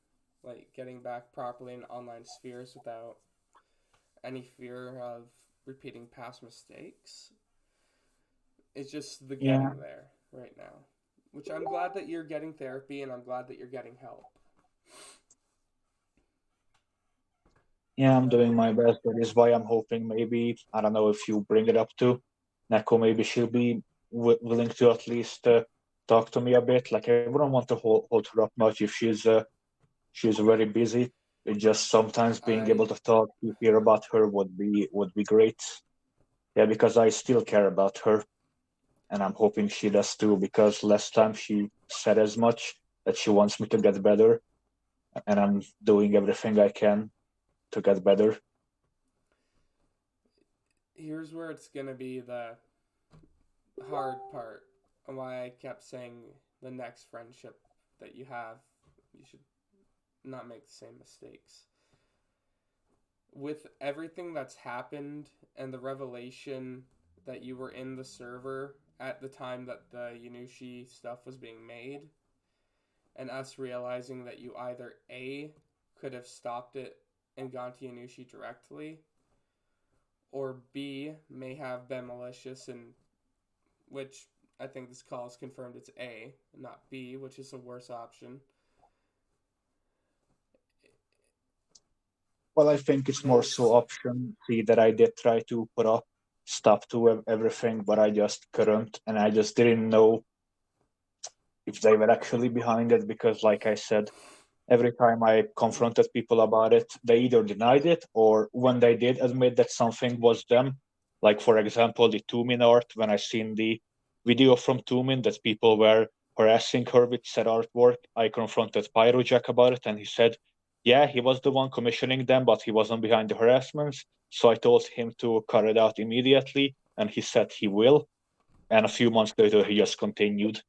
Like getting back properly in online spheres without any fear of repeating past mistakes. It's just the Yeah, getting there right now. Which I'm glad that you're getting therapy and I'm glad that you're getting help. yeah, I'm doing my best. That is why I'm hoping maybe, I don't know if you bring it up to Neko, maybe she'll be willing to at least talk to me a bit. Like I wouldn't want to hold her up much if she's very busy. It just sometimes being I able to talk to hear about her would be great. Yeah, because I still care about her, and I'm hoping she does too. Because last time she said as much that she wants me to get better, and I'm doing everything I can to get better. Here's where it's gonna be the hard part, and why I kept saying the next friendship that you have, you should not make the same mistakes. With everything that's happened and the revelation that you were in the server at the time that the Yanushi stuff was being made, and us realizing that you either A, could have stopped it and gone to Yanushi directly, or B, may have been malicious, and which I think this call is confirmed it's A, not B, which is a worse option. Well, I think it's more so There's option C that I did try to put a stop to everything, but I just couldn't, and I just didn't know if they were actually behind it because, like I said, every time I confronted people about it, they either denied it or when they did admit that something was them, like for example, the Tumin art, when I seen the video from Tumin that people were harassing her with said artwork, I confronted Pyrojack about it and he said, yeah, he was the one commissioning them, but he wasn't behind the harassments. So I told him to cut it out immediately and he said he will. And a few months later, he just continued.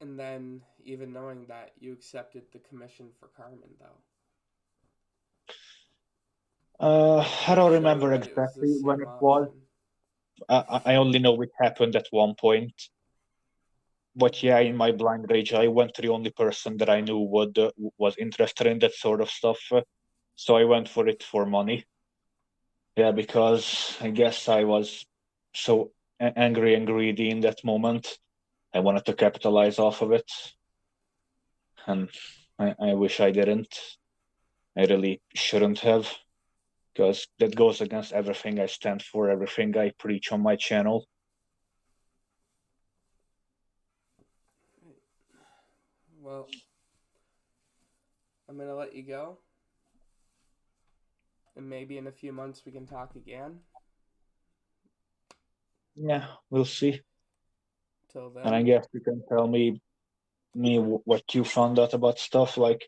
and then even knowing that you accepted the commission for Carmen though. I don't Which showed remember that it was the exactly when same it was. option. I only know it happened at one point. But yeah, in my blind rage, I went to the only person that I knew was interested in that sort of stuff. So I went for it for money. Yeah, because I guess I was so angry and greedy in that moment. I wanted to capitalize off of it, and I wish I didn't. I really shouldn't have, because that goes against everything I stand for, everything I preach on my channel. Well, I'm gonna let you go, and maybe in a few months we can talk again. Yeah, we'll see. Till And I then, guess you can tell me what you found out about stuff. Like,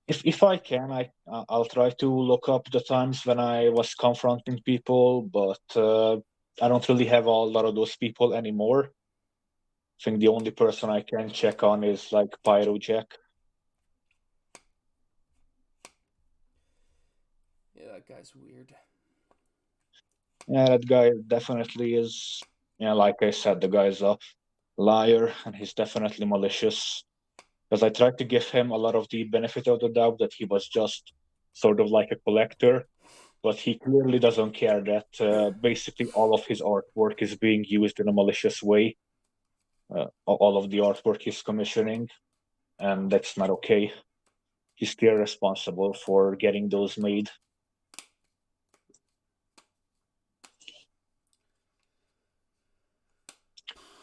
if I can, I'll try to look up the times when I was confronting people, but I don't really have a lot of those people anymore. I think the only person I can check on is like Pyrojack. yeah, that guy's weird. Yeah, that guy definitely is. Yeah, like I said, the guy's a liar, and he's definitely malicious. Because I tried to give him a lot of the benefit of the doubt that he was just sort of like a collector, but he clearly doesn't care that basically all of his artwork is being used in a malicious way. All of the artwork he's commissioning, and that's not okay. He's still responsible for getting those made.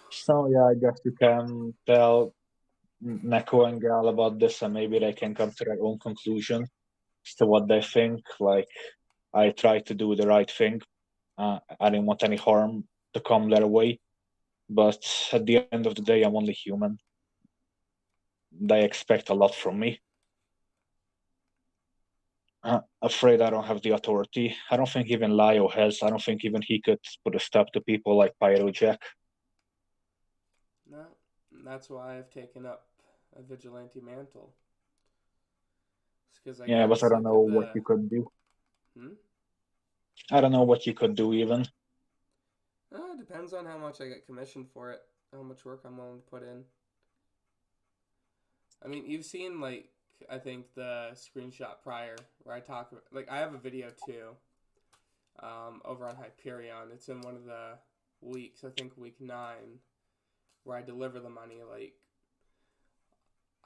So yeah, I guess you can tell Neko and Gal about this, and maybe they can come to their own conclusion as to what they think. Like, I tried to do the right thing. I didn't want any harm to come their way. But at the end of the day, I'm only human. They expect a lot from me. Afraid I don't have the authority. I don't think even Lio has. I don't think even he could put a stop to people like Pyro Jack. No, that's why I've taken up a vigilante mantle. Because Yeah, but I don't know what you could do. I don't know what you could do even. It depends on how much I get commissioned for it, how much work I'm willing to put in. I mean, you've seen, like, I think the screenshot prior where I talk about, like, I have a video too over on Hyperion. It's in one of the weeks, I think week 9, where I deliver the money. Like,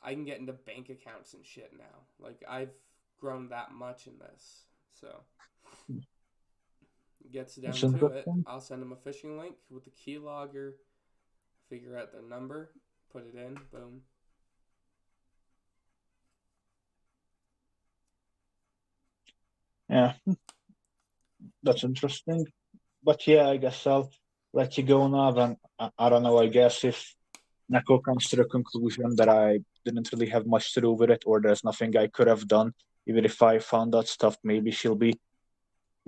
I can get into bank accounts and shit now. Like, I've grown that much in this. So, gets down to it. I'll send them a phishing link with the keylogger, figure out their number, put it in, boom. Yeah, that's interesting. But yeah, I guess I'll let you go now. And I don't know, I guess if Neko comes to the conclusion that I didn't really have much to do with it, or there's nothing I could have done, even if I found that stuff, maybe she'll be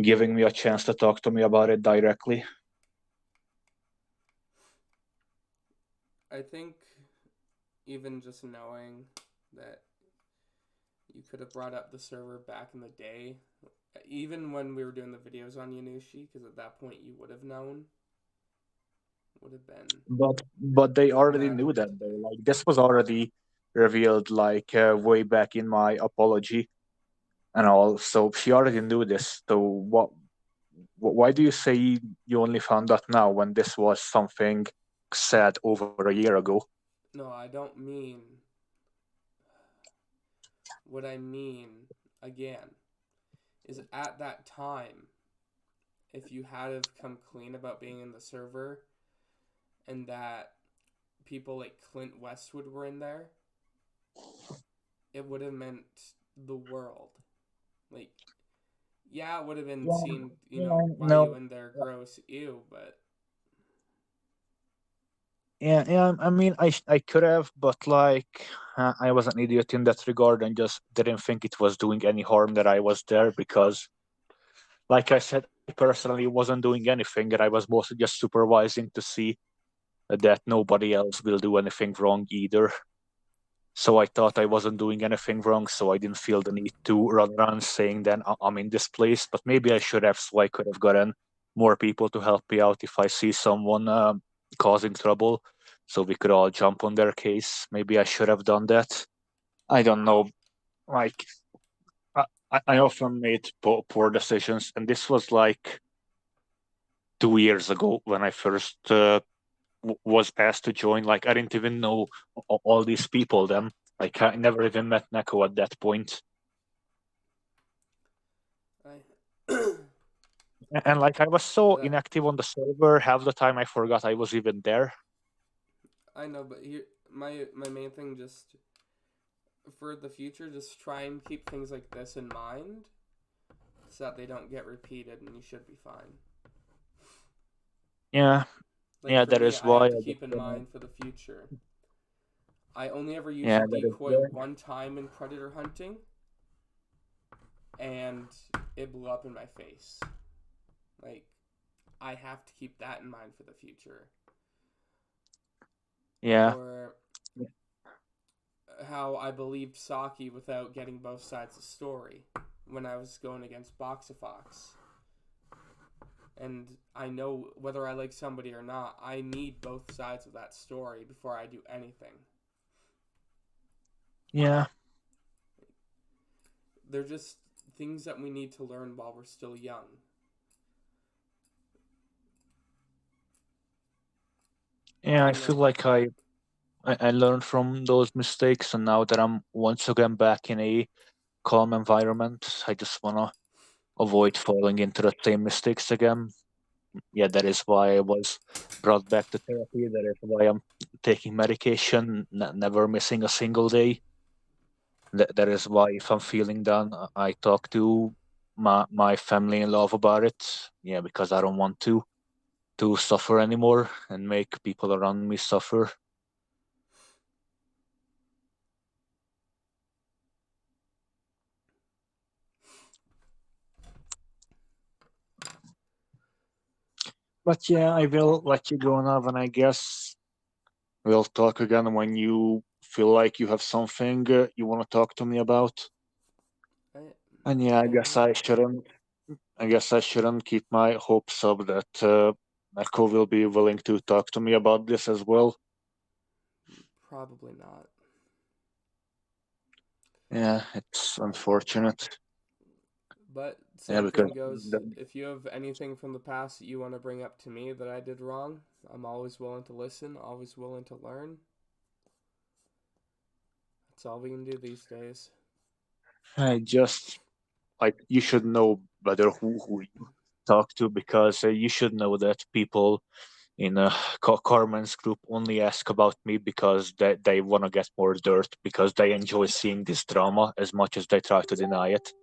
giving me a chance to talk to me about it directly. I think even just knowing that you could have brought up the server back in the day, even when we were doing the videos on Yanushi, because at that point you would have known, would have been. But they already knew that. Like, this was already revealed, like, way back in my apology and all. So she already knew this. So why do you say you only found out now when this was something said over a year ago? No, I don't mean. What I mean, again, is at that time, if you had have come clean about being in the server and that people like Clint Westwood were in there, it would have meant the world. Like, yeah, it would have been seen, why you in there, gross, ew, but... Yeah, I mean, I could have, but, like, I was an idiot in that regard and just didn't think it was doing any harm that I was there because, like I said, I personally wasn't doing anything and I was mostly just supervising to see that nobody else will do anything wrong either. So I thought I wasn't doing anything wrong, so I didn't feel the need to run around saying then I'm in this place. But maybe I should have, so I could have gotten more people to help me out if I see someone causing trouble, so we could all jump on their case. Maybe I should have done that. I don't know. Like, I often made poor decisions, and this was like 2 years ago when I first was asked to join. Like, I didn't even know all these people then. Like, I never even met Neko at that point. And like, I was so inactive on the server, half the time I forgot I was even there. I know, but here, my main thing, just for the future, just try and keep things like this in mind so that they don't get repeated, and you should be fine. Yeah. Like, yeah, for that me, is I why have to keep in mind for the future. I only ever used a decoy one time in predator hunting, and it blew up in my face. Like, I have to keep that in mind for the future. Yeah. Or how I believed Saki without getting both sides of the story when I was going against Boxafox. And I know whether I like somebody or not, I need both sides of that story before I do anything. Yeah. They're just things that we need to learn while we're still young. Yeah, I feel like I learned from those mistakes, and now that I'm once again back in a calm environment, I just want to avoid falling into the same mistakes again. Yeah, that is why I was brought back to therapy. That is why I'm taking medication, never missing a single day. That is why if I'm feeling down, I talk to my family and love about it. Yeah, because I don't want to to suffer anymore and make people around me suffer. But yeah, I will let you go now, and I guess we'll talk again when you feel like you have something you want to talk to me about. And yeah, I guess I shouldn't keep my hopes up that Marco will be willing to talk to me about this as well. Probably not. Yeah, it's unfortunate. But Yeah, same because thing goes, if you have anything from the past that you want to bring up to me that I did wrong, I'm always willing to listen, always willing to learn. That's all we can do these days. I just like you should know better who you talk to, because you should know that people in Carmen's group only ask about me because they want to get more dirt, because they enjoy seeing this drama as much as they try to deny it.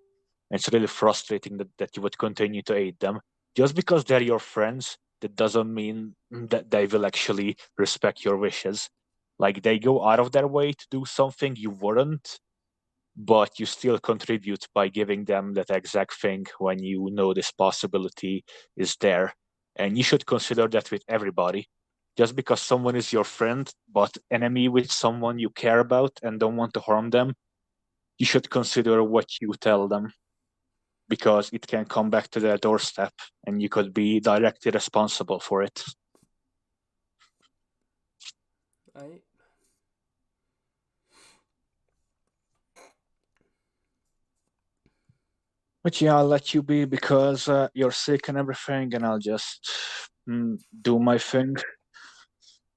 It's really frustrating that you would continue to aid them. Just because they're your friends, that doesn't mean that they will actually respect your wishes. Like, they go out of their way to do something you wouldn't, but you still contribute by giving them that exact thing when you know this possibility is there. And you should consider that with everybody. Just because someone is your friend, but enemy with someone you care about and don't want to harm them, you should consider what you tell them, because it can come back to their doorstep and you could be directly responsible for it. Right? But yeah, I'll let you be because you're sick and everything, and I'll just do my thing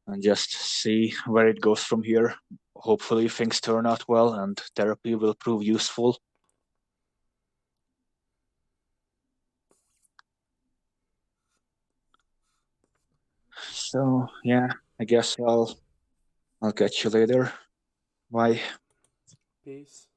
and just see where it goes from here. Hopefully, things turn out well and therapy will prove useful. So yeah, I guess I'll catch you later. Bye. Peace.